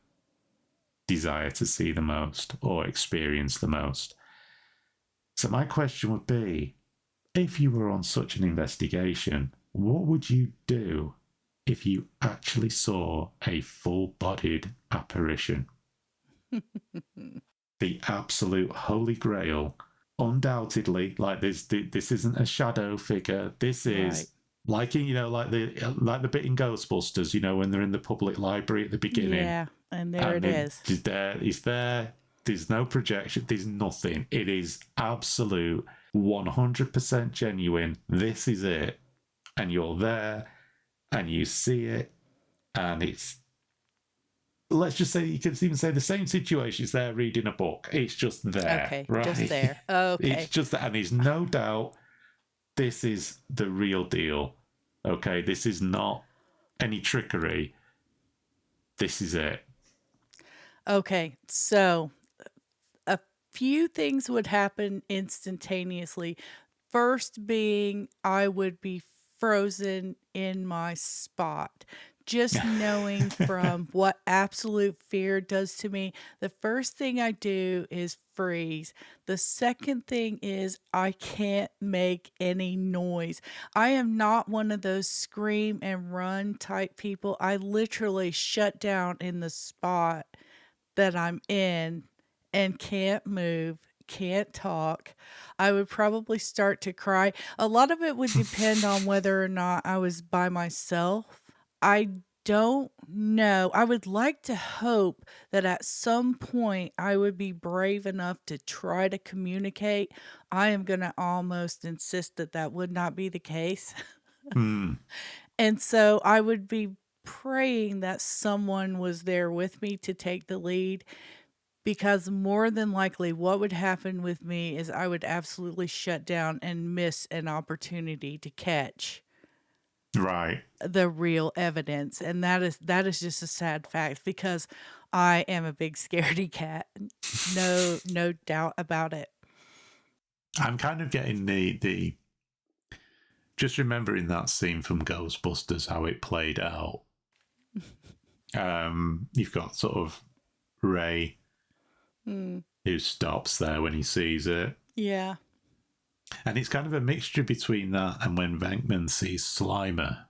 desire to see the most or experience the most? So my question would be, if you were on such an investigation, what would you do if you actually saw a full-bodied apparition? The absolute holy grail, undoubtedly. Like this isn't a shadow figure. This Right. is like like the bit in Ghostbusters. When they're in the public library at the beginning, Yeah, and there and it is. he's there. There's no projection. There's nothing. It is absolute 100% genuine. This is it, and you're there, and you see it, and it's, let's just say, you can even say the same situation is there reading a book. It's just there, Okay, right? just there. Okay. It's just that, and there's no doubt this is the real deal. Okay, this is not any trickery. This is it. Okay, so a few things would happen instantaneously. First being I would be frozen in my spot. Just knowing from what absolute fear does to me, the first thing I do is freeze. The second thing is I can't make any noise. I am not one of those scream and run type people. I literally shut down in the spot that I'm in and can't move, can't talk. I would probably start to cry. A lot of it would depend on whether or not I was by myself. I don't know. I would like to hope that at some point I would be brave enough to try to communicate. I am going to almost insist that that would not be the case. And so I would be praying that someone was there with me to take the lead, because more than likely what would happen with me is I would absolutely shut down and miss an opportunity to catch Right. the real evidence. And that is just a sad fact, because I am a big scaredy cat. No doubt about it. I'm kind of getting the just remembering that scene from Ghostbusters, how it played out. You've got sort of Ray who stops there when he sees it. Yeah. And it's kind of a mixture between that and when Venkman sees Slimer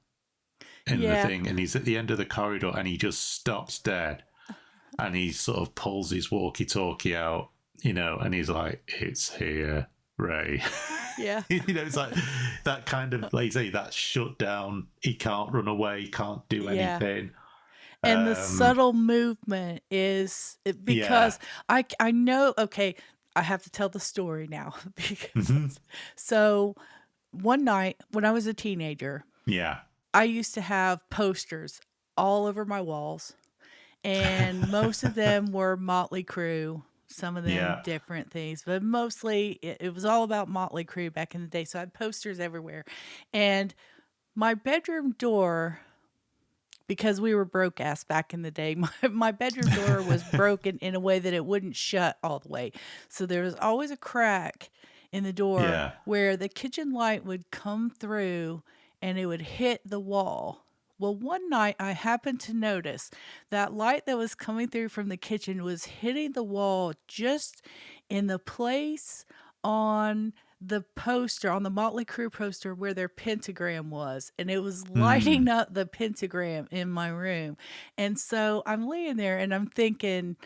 in the thing, and he's at the end of the corridor and he just stops dead and he sort of pulls his walkie-talkie out, and he's like, "It's here, Ray." Yeah. It's like that kind of, like you say, that shut down. He can't run away, can't do anything. And the subtle movement is because I know, okay, I have to tell the story now because so one night when I was a teenager, I used to have posters all over my walls, and most of them were Motley Crue, some of them different things, but mostly it was all about Motley Crue back in the day. So I had posters everywhere. And my bedroom door, because we were broke ass back in the day, my bedroom door was broken in a way that it wouldn't shut all the way. So there was always a crack in the door where the kitchen light would come through and it would hit the wall. Well, one night I happened to notice that light that was coming through from the kitchen was hitting the wall just in the place on the poster, on the Motley Crue poster where their pentagram was, and it was lighting up the pentagram in my room. And so I'm laying there and I'm thinking,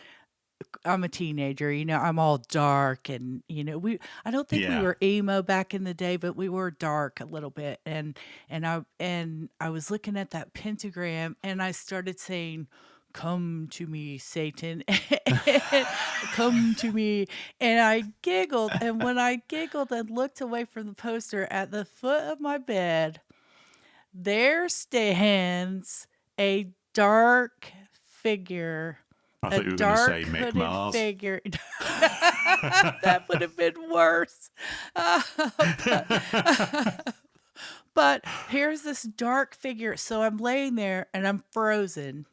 I'm a teenager, I'm all dark, and I don't think we were emo back in the day, but we were dark a little bit. And I was looking at that pentagram and I started saying, "Come to me, Satan." Come to me. And I giggled. And when I giggled and looked away from the poster, at the foot of my bed, there stands a dark figure. I thought you were going to say Mick Mars. Figure. That would have been worse. But here's this dark figure. So I'm laying there and I'm frozen.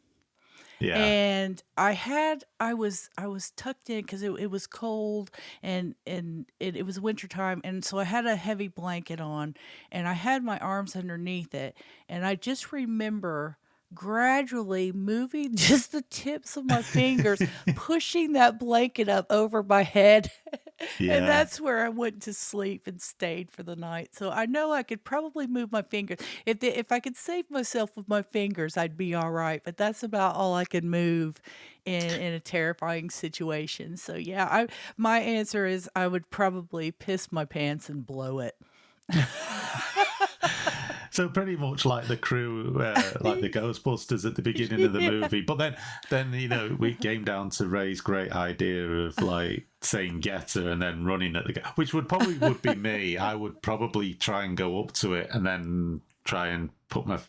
Yeah. And I was tucked in because it was cold, and it was wintertime, and so I had a heavy blanket on and I had my arms underneath it, and I just remember gradually moving just the tips of my fingers, pushing that blanket up over my head And Yeah. that's where I went to sleep and stayed for the night. So I know I could probably move my fingers. If I could save myself with my fingers, I'd be all right. But that's about all I could move in a terrifying situation. So yeah, my answer is I would probably piss my pants and blow it. So pretty much like the crew, like the Ghostbusters at the beginning of the movie. But then we came down to Ray's great idea of like saying "get her" and then running at the which would be me. I would probably try and go up to it and then try and put my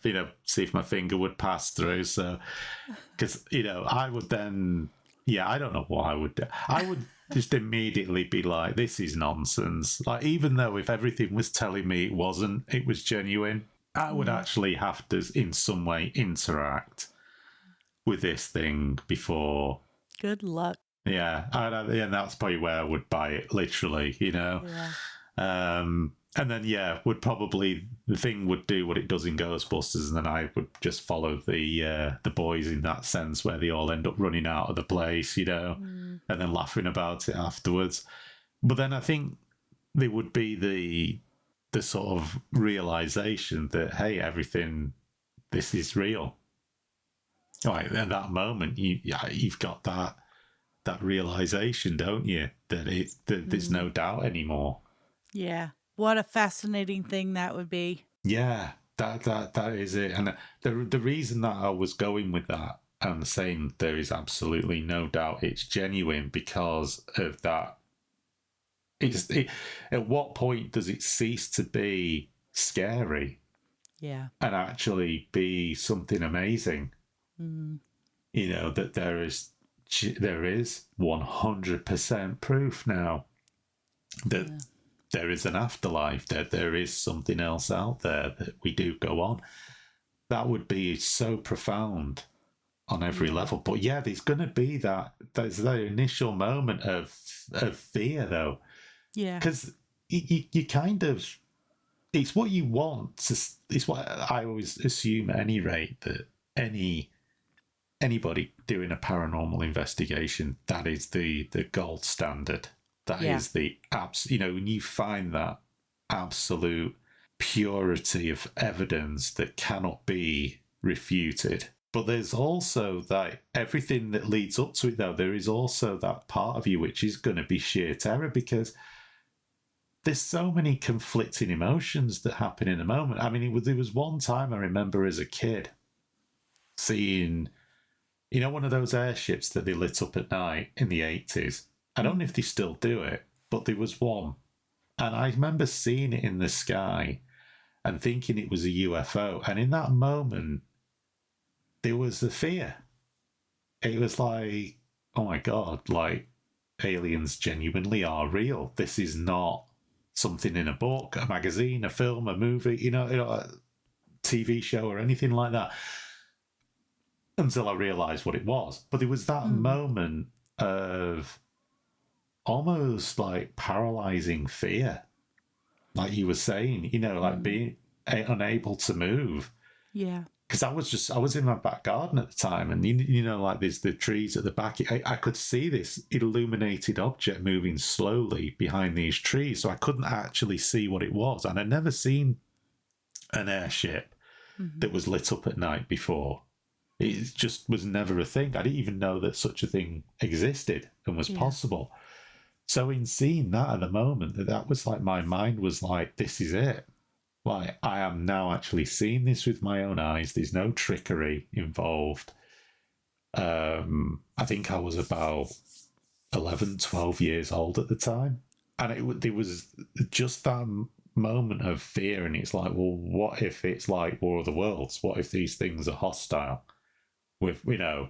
see if my finger would pass through. So because I would then I don't know what I would do. I would just immediately be like, this is nonsense. Like, even though if everything was telling me it wasn't, it was genuine, I would actually have to in some way interact with this thing before. Good luck. Yeah, and that's probably where I would buy it, literally, Yeah. And then would probably the thing would do what it does in Ghostbusters, and then I would just follow the boys in that sense, where they all end up running out of the place, and then laughing about it afterwards. But then I think there would be the sort of realization that, hey, everything, this is real. Right, at that moment, you've got that realization, don't you, that there's no doubt anymore. Yeah. What a fascinating thing that would be. Yeah, that is it. And the reason that I was going with that and saying there is absolutely no doubt it's genuine because of that. At what point does it cease to be scary? Yeah. And actually be something amazing? That there is 100% proof now that there is an afterlife, that there is something else out there, that we do go on. That would be so profound on every level. But there's going to be there's that initial moment of fear, though. Yeah. Because you kind of, it's what you want. It's what I always assume at any rate, that anybody doing a paranormal investigation, that is the gold standard. That is the when you find that absolute purity of evidence that cannot be refuted. But there's also that everything that leads up to it, though, there is also that part of you which is going to be sheer terror, because there's so many conflicting emotions that happen in a moment. I mean, there was one time I remember as a kid seeing, one of those airships that they lit up at night in the 80s. I don't know if they still do it, but there was one. And I remember seeing it in the sky and thinking it was a UFO. And in that moment, there was the fear. It was like, oh my God, like, aliens genuinely are real. This is not something in a book, a magazine, a film, a movie, a TV show or anything like that. Until I realised what it was. But there was that moment of almost like paralysing fear. Like you were saying, like being unable to move. Yeah. Because I was in my back garden at the time, and like there's the trees at the back. I could see this illuminated object moving slowly behind these trees, so I couldn't actually see what it was. And I'd never seen an airship that was lit up at night before. It just was never a thing. I didn't even know that such a thing existed and was possible. So in seeing that at the moment, that was like, my mind was like, this is it. Like, I am now actually seeing this with my own eyes. There's no trickery involved. I think I was about 11, 12 years old at the time. And it was just that moment of fear. And it's like, well, what if it's like War of the Worlds? What if these things are hostile? With, that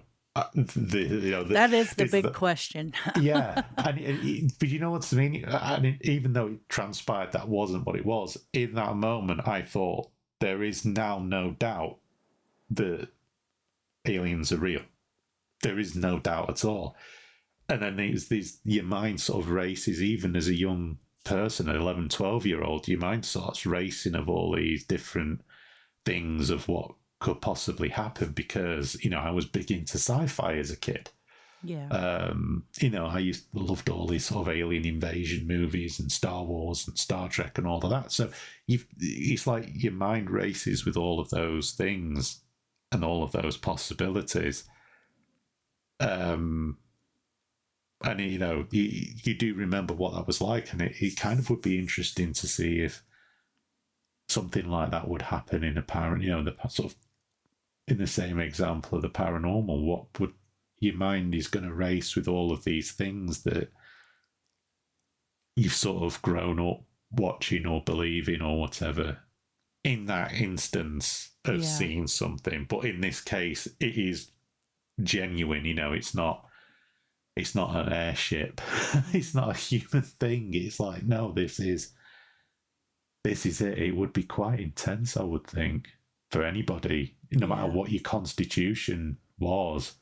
is the big question. Yeah, but you know what I mean? And even though it transpired that wasn't what it was, in that moment I thought, there is now no doubt that aliens are real. There is no doubt at all. And then your mind sort of races, even as a young person, an 11, 12-year-old, your mind starts racing of all these different things of what could possibly happen, because I was big into sci-fi as a kid. Yeah. Loved all these sort of alien invasion movies and Star Wars and Star Trek and all of that. So it's like your mind races with all of those things and all of those possibilities. And you do remember what that was like, and it kind of would be interesting to see if something like that would happen in the sort of in the same example of the paranormal. What would your mind is going to race with all of these things that you've sort of grown up watching or believing or whatever in that instance of seeing something. But in this case, it is genuine. It's not an airship. It's not a human thing. It's like, no, this is it. It would be quite intense, I would think, for anybody, no matter what your constitution was.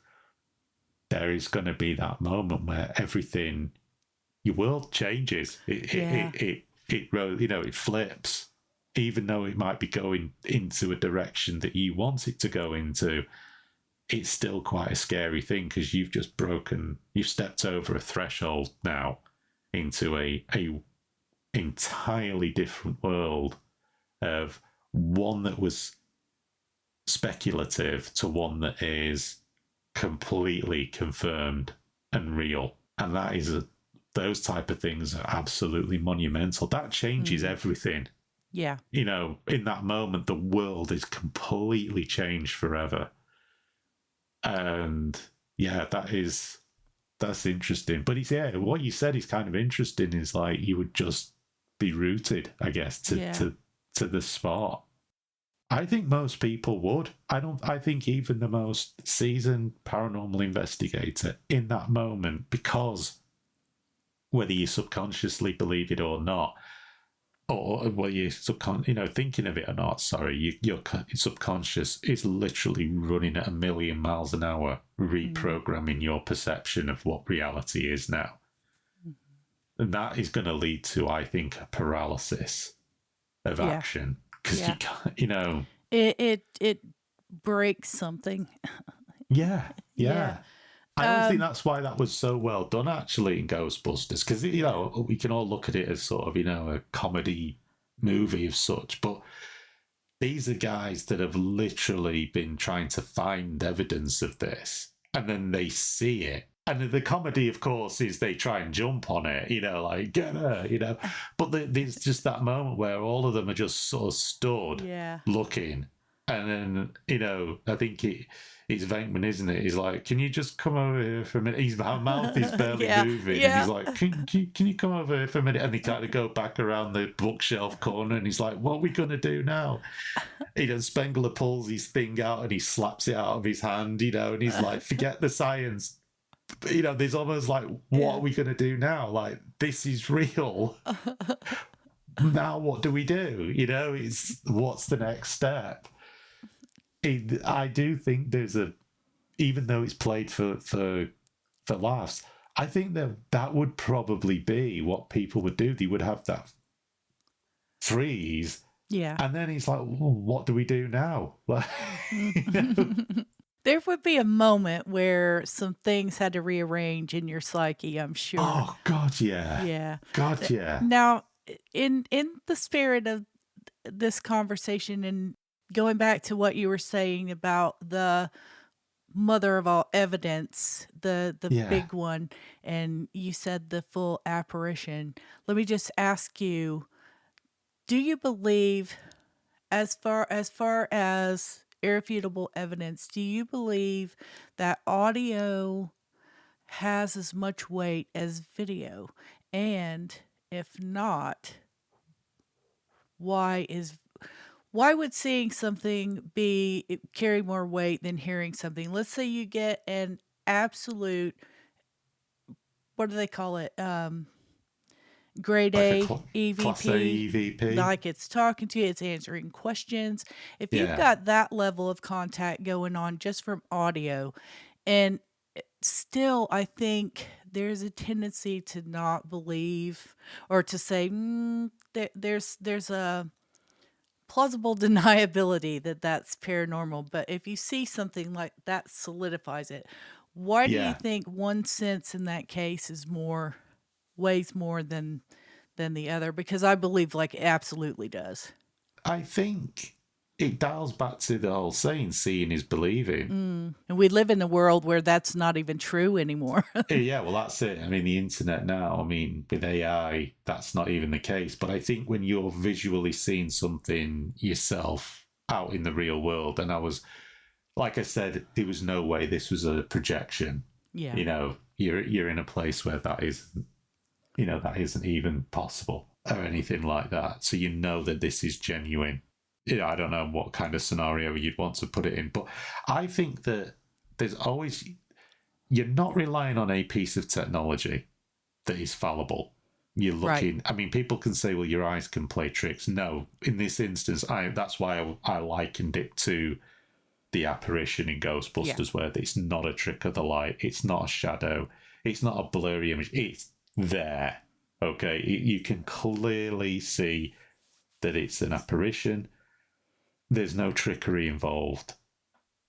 There is going to be that moment where everything, your world changes. It flips, even though it might be going into a direction that you want it to go into. It's still quite a scary thing because you've stepped over a threshold now into a entirely different world, of one that was speculative to one that is completely confirmed and real. And that is those type of things are absolutely monumental. That changes everything. Yeah. In that moment, the world is completely changed forever. And that's interesting. But what you said is kind of interesting, is like you would just be rooted, I guess, to the spot. I think most people would. I think even the most seasoned paranormal investigator in that moment, because whether you subconsciously believe it or not, or whether you thinking of it or not, your subconscious is literally running at 1,000,000 miles an hour, reprogramming your perception of what reality is now. And that is going to lead to, I think, a paralysis of action. Because you can't, it breaks something. Yeah. I always think that's why that was so well done, actually, in Ghostbusters. Because we can all look at it as sort of a comedy movie of such, but these are guys that have literally been trying to find evidence of this, and then they see it. And the comedy, of course, is they try and jump on it, like, get her, But there's just that moment where all of them are just sort of stood looking. And then, I think it's Venkman, isn't it? He's like, can you just come over here for a minute? His mouth is barely moving. And he's like, can you come over here for a minute? And they kind of go back around the bookshelf corner, and he's like, what are we going to do now? Spengler pulls his thing out and he slaps it out of his hand, and he's like, forget the science. There's almost like, what are we going to do now? Like, this is real. Now what do we do? It's what's the next step? I do think there's even though it's played for laughs, I think that would probably be what people would do. They would have that freeze. Yeah. And then he's like, what do we do now? Like, There would be a moment where some things had to rearrange in your psyche, I'm sure. Oh, God, yeah. Yeah. God, yeah. Now, in the spirit of this conversation, and going back to what you were saying about the mother of all evidence, the big one, and you said the full apparition, let me just ask you, do you believe, as far as irrefutable evidence, do you believe that audio has as much weight as video? And if not, why would seeing something carry more weight than hearing something? Let's say you get an absolute, what do they call it? Grade Like A a Class A EVP. like it's talking to you, it's answering questions. If you've got that level of contact going on just from audio, and still, I think there's a tendency to not believe, or to say, there's a plausible deniability that that's paranormal. But if you see something like that solidifies it, Why do you Yeah, think one sense in that case is more weighs more than the other? Because I believe like it absolutely does. I think it dials back to the whole saying, seeing is believing. And we live in a world where that's not even true anymore. Yeah, well, that's it. I mean, the internet now, I mean, with AI, that's not even the case. But I think when you're visually seeing something yourself out in the real world, and I was, like I said, there was no way this was a projection. Yeah. You know, you're in a place where that is, you know, that isn't even possible or anything like that. So you know that this is genuine. You know, I don't know what kind of scenario you'd want to put it in, but I think that there's always, you're not relying on a piece of technology that is fallible. You're Right. looking, I mean, people can say, well, your eyes can play tricks. No, in this instance, that's why I likened it to the apparition in Yeah. Ghostbusters, where it's not a trick of the light, it's not a shadow, it's not a blurry image, it's there. Okay, you can clearly see that it's an apparition. There's no trickery involved.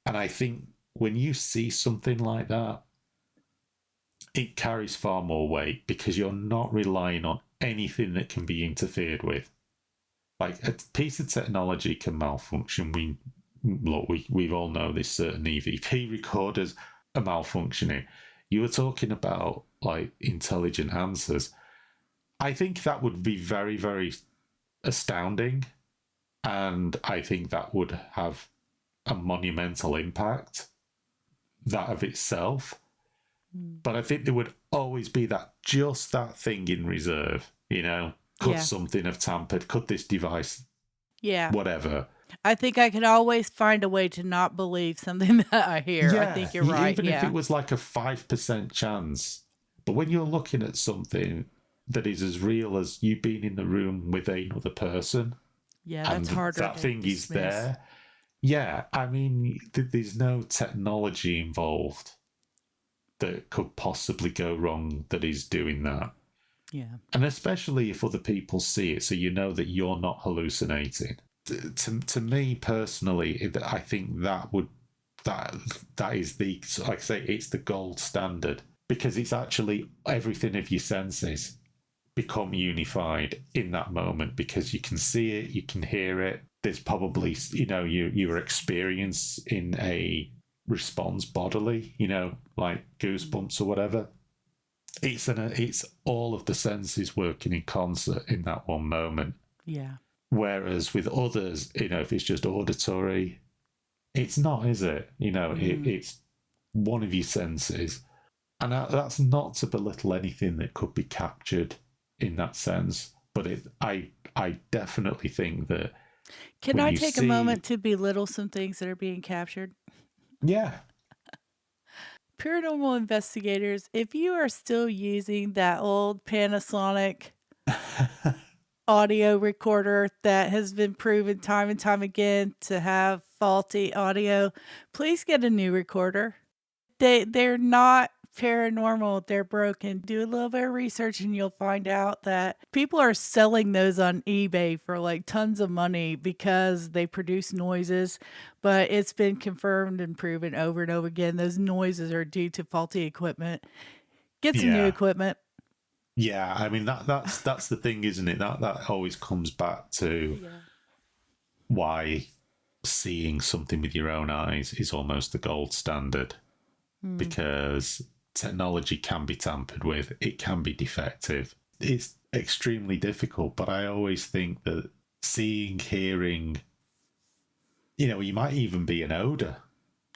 And I think when you see something like that, it carries far more weight because you're not relying on anything that can be interfered with. Like a piece of technology can malfunction. We all know this. Certain EVP recorders are malfunctioning. You were talking about like intelligent answers. I think that would be very, very astounding, and I think that would have a monumental impact. That of itself. But I think there would always be just that thing in reserve, you know? Could Yeah. something have tampered? Could this device, Yeah. whatever? I think I could always find a way to not believe something that I hear. I think you're right. Even if Yeah. it was like a 5% chance. But when you're looking at something that is as real as you being in the room with another person, Yeah, and that's harder. that to thing is dismiss. there, yeah, I mean, there's no technology involved that could possibly go wrong that is doing that. Yeah. And especially if other people see it, so you know that you're not hallucinating. To me personally, I think that is the, like I say, it's the gold standard, because it's actually everything of your senses become unified in that moment, because you can see it, you can hear it. There's probably, you know, your experience in a response bodily, you know, like goosebumps or whatever. It's all of the senses working in concert in that one moment. Yeah. Whereas with others, you know, if it's just auditory, it's not, is it? You know, it's one of your senses. And that's not to belittle anything that could be captured in that sense. But I definitely think that. Can I take a moment to belittle some things that are being captured? Yeah. Paranormal investigators, if you are still using that old Panasonic audio recorder that has been proven time and time again to have faulty audio, please get a new recorder. They're not paranormal, they're broken. Do a little bit of research and you'll find out that people are selling those on eBay for like tons of money because they produce noises, but it's been confirmed and proven over and over again those noises are due to faulty equipment. Get some new equipment. Yeah, I mean that's the thing, isn't it? That always comes back to why seeing something with your own eyes is almost the gold standard. Because technology can be tampered with, it can be defective. It's extremely difficult, but I always think that seeing, hearing, you know, you might even be an odor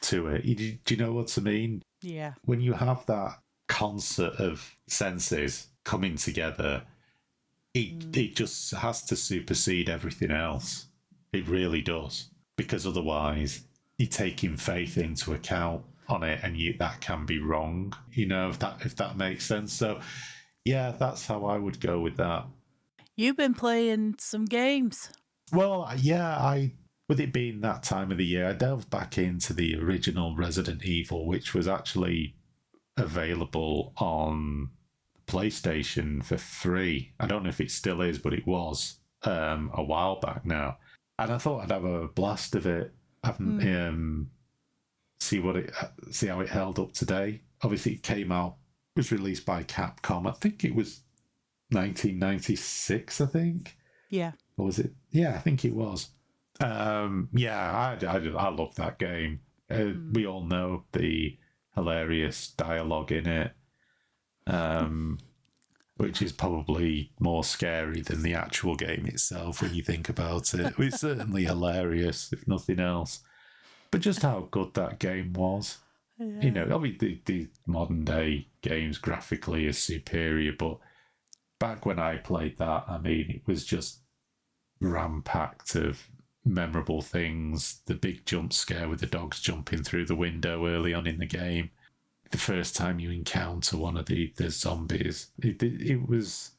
to it. Do you know what I mean? Yeah. When you have that concert of senses coming together, it just has to supersede everything else. It really does. Because otherwise, you're taking faith into account on it, and that can be wrong. You know, if that makes sense. So, yeah, that's how I would go with that. You've been playing some games. Well, yeah, with it being that time of the year, I delved back into the original Resident Evil, which was actually available on PlayStation for free. I don't know if it still is, but it was a while back now. And I thought I'd have a blast of it. see how it held up today. Obviously, was released by Capcom. I think it was 1996. I think, Yeah. or was it? Yeah, I think it was. I love that game. We all know the hilarious dialogue in it, which is probably more scary than the actual game itself when you think about it. It's certainly hilarious, if nothing else. But just how good that game was. Yeah. You know, obviously the modern day games graphically is superior, but back when I played that, I mean, it was just ram-packed of memorable things. The big jump scare with the dogs jumping through the window early on in the game. The first time you encounter one of the zombies. It was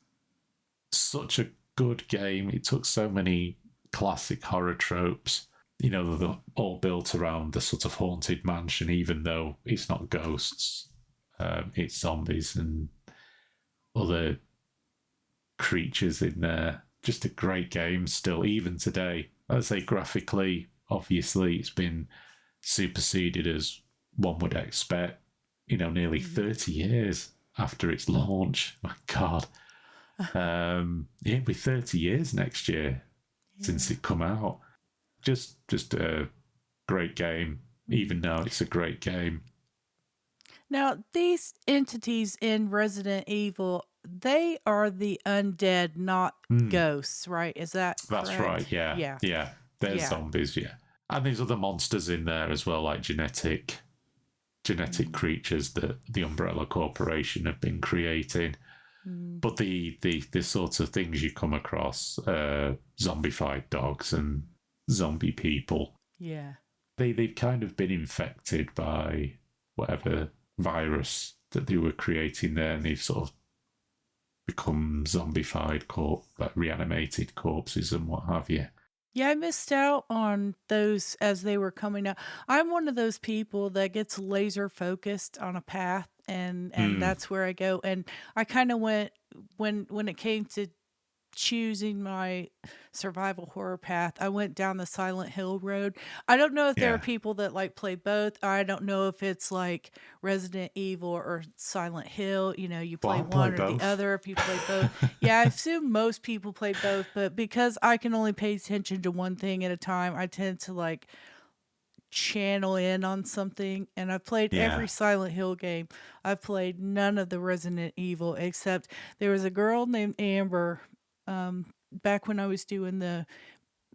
such a good game. It took so many classic horror tropes. You know, they're all built around the sort of haunted mansion, even though it's not ghosts. It's zombies and other creatures in there. Just a great game still, even today. I'd say graphically, obviously, it's been superseded as one would expect, you know, nearly 30 years after its launch. My God. It'll be 30 years next year since it come out. Just a great game. Even now, it's a great game. Now, these entities in Resident Evil, they are the undead, not ghosts, right? Is that correct? That's right, yeah. Yeah. They're zombies, yeah. And there's other monsters in there as well, like genetic creatures that the Umbrella Corporation have been creating. But the sorts of things you come across, zombified dogs and zombie people, Yeah. they've kind of been infected by whatever virus that they were creating there, and they've sort of become zombified like reanimated corpses and what have you. Yeah, I missed out on those as they were coming out. I'm one of those people that gets laser focused on a path, and that's where I go. And I kind of went when it came to choosing my survival horror path, I went down the Silent Hill road. I don't know if there are people that like play both. I don't know if it's like Resident Evil or Silent Hill. You know, you play one or the other. If you play both, yeah, I assume most people play both. But because I can only pay attention to one thing at a time, I tend to like channel in on something. And I've played every Silent Hill game. I've played none of the Resident Evil except there was a girl named Amber back when I was doing the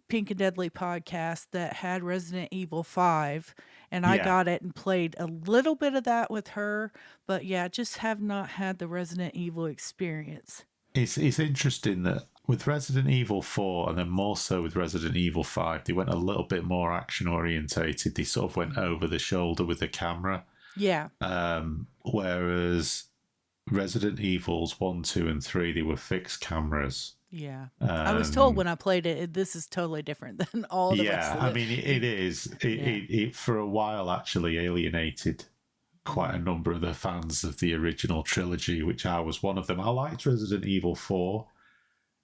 Pink and Deadly podcast that had Resident Evil 5, and I got it and played a little bit of that with her, but yeah, just have not had the Resident Evil experience. It's interesting that with Resident Evil 4 and then more so with Resident Evil 5, they went a little bit more action orientated. They sort of went over the shoulder with the camera. Yeah. Whereas Resident Evils 1, 2, and 3, they were fixed cameras. Yeah. I was told when I played it, this is totally different than all the rest of it. Yeah, I mean, it is. It for a while actually alienated quite a number of the fans of the original trilogy, which I was one of them. I liked Resident Evil 4.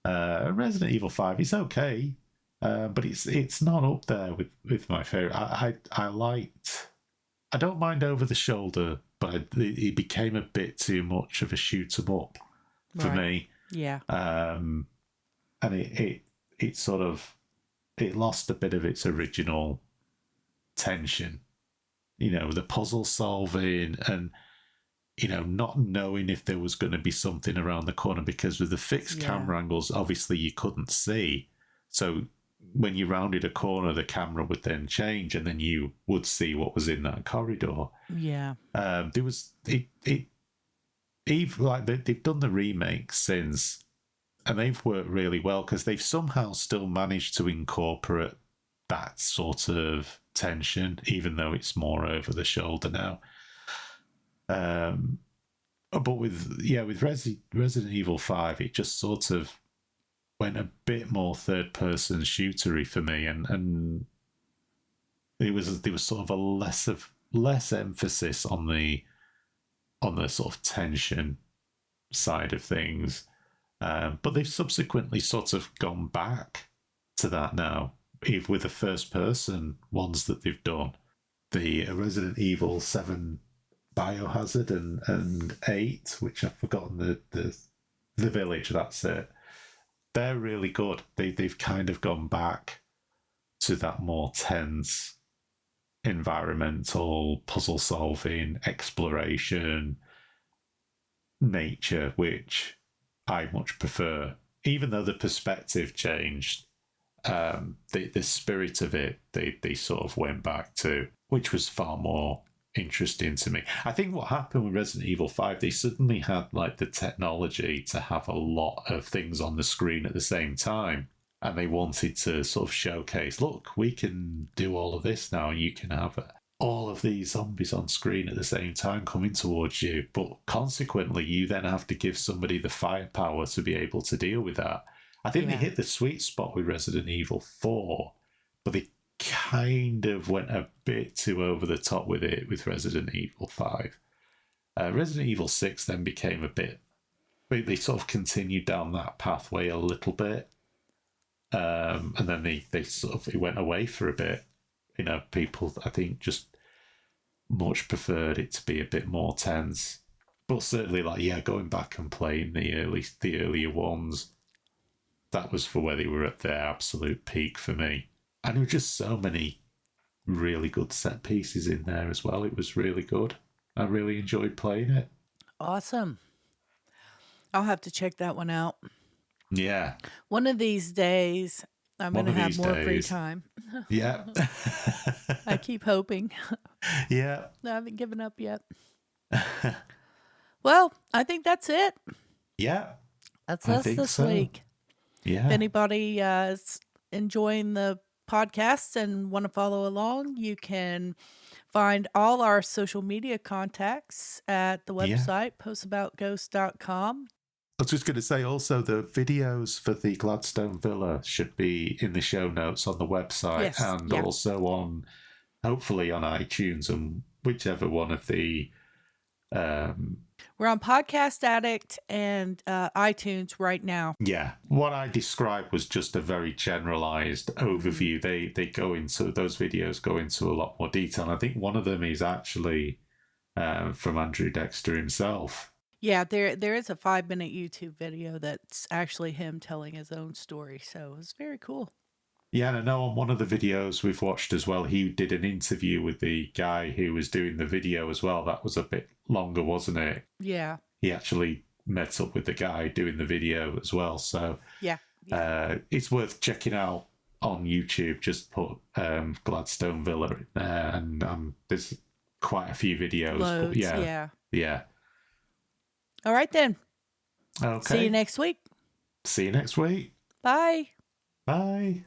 Resident Evil 5 is okay, but it's not up there with my favourite. I don't mind over the shoulder, but it became a bit too much of a shoot 'em up for me. Yeah. And it sort of lost a bit of its original tension. You know, the puzzle solving and, you know, not knowing if there was going to be something around the corner, because with the fixed camera angles, obviously you couldn't see. So when you rounded a corner, the camera would then change and then you would see what was in that corridor. Yeah. There was, even like they've done the remakes since, and they've worked really well because they've somehow still managed to incorporate that sort of tension, even though it's more over the shoulder now. But with Resident Evil 5, it just sort of went a bit more third person shootery for me, and there was sort of a less emphasis on the sort of tension side of things. But they've subsequently sort of gone back to that now, even with the first person ones that they've done. the Resident Evil 7 Biohazard and 8, which I've forgotten the village, that's it. They're really good. They've kind of gone back to that more tense environmental puzzle solving exploration nature, which I much prefer. Even though the perspective changed, the spirit of it they sort of went back to, which was far more interesting to me. I think what happened with Resident Evil 5, they suddenly had like the technology to have a lot of things on the screen at the same time, and they wanted to sort of showcase, look, we can do all of this now, and you can have all of these zombies on screen at the same time coming towards you, but consequently you then have to give somebody the firepower to be able to deal with that. I think they hit the sweet spot with Resident Evil 4, but they kind of went a bit too over the top with it with Resident Evil 5. Resident Evil 6 then became a bit... They sort of continued down that pathway a little bit. And then they sort of... It went away for a bit. You know, people, I think, just much preferred it to be a bit more tense. But certainly, like, yeah, going back and playing the earlier ones, that was for where they were at their absolute peak for me. And there were just so many really good set pieces in there as well. It was really good. I really enjoyed playing it. Awesome. I'll have to check that one out. Yeah. One of these days, I'm going to have more free time. Yeah. I keep hoping. Yeah. I haven't given up yet. Well, I think that's it. Yeah. That's us this week. Yeah. If anybody is enjoying the podcast and want to follow along, you can find all our social media contacts at the website, postaboutghosts.com. I was just going to say also the videos for the Gladstone Villa should be in the show notes on the website, and also on, hopefully on iTunes and whichever one of the... We're on Podcast Addict and iTunes right now. Yeah. What I described was just a very generalized overview. They go into... Those videos go into a lot more detail. And I think one of them is actually from Andrew Dexter himself. Yeah, there is a 5-minute YouTube video that's actually him telling his own story. So it's very cool. Yeah, and I know on one of the videos we've watched as well, he did an interview with the guy who was doing the video as well. That was a bit longer, wasn't it? Yeah. He actually met up with the guy doing the video as well. So yeah. It's worth checking out on YouTube. Just put Gladstone Villa in there, and there's quite a few videos. Loads, but yeah. All right, then. Okay. See you next week. See you next week. Bye. Bye.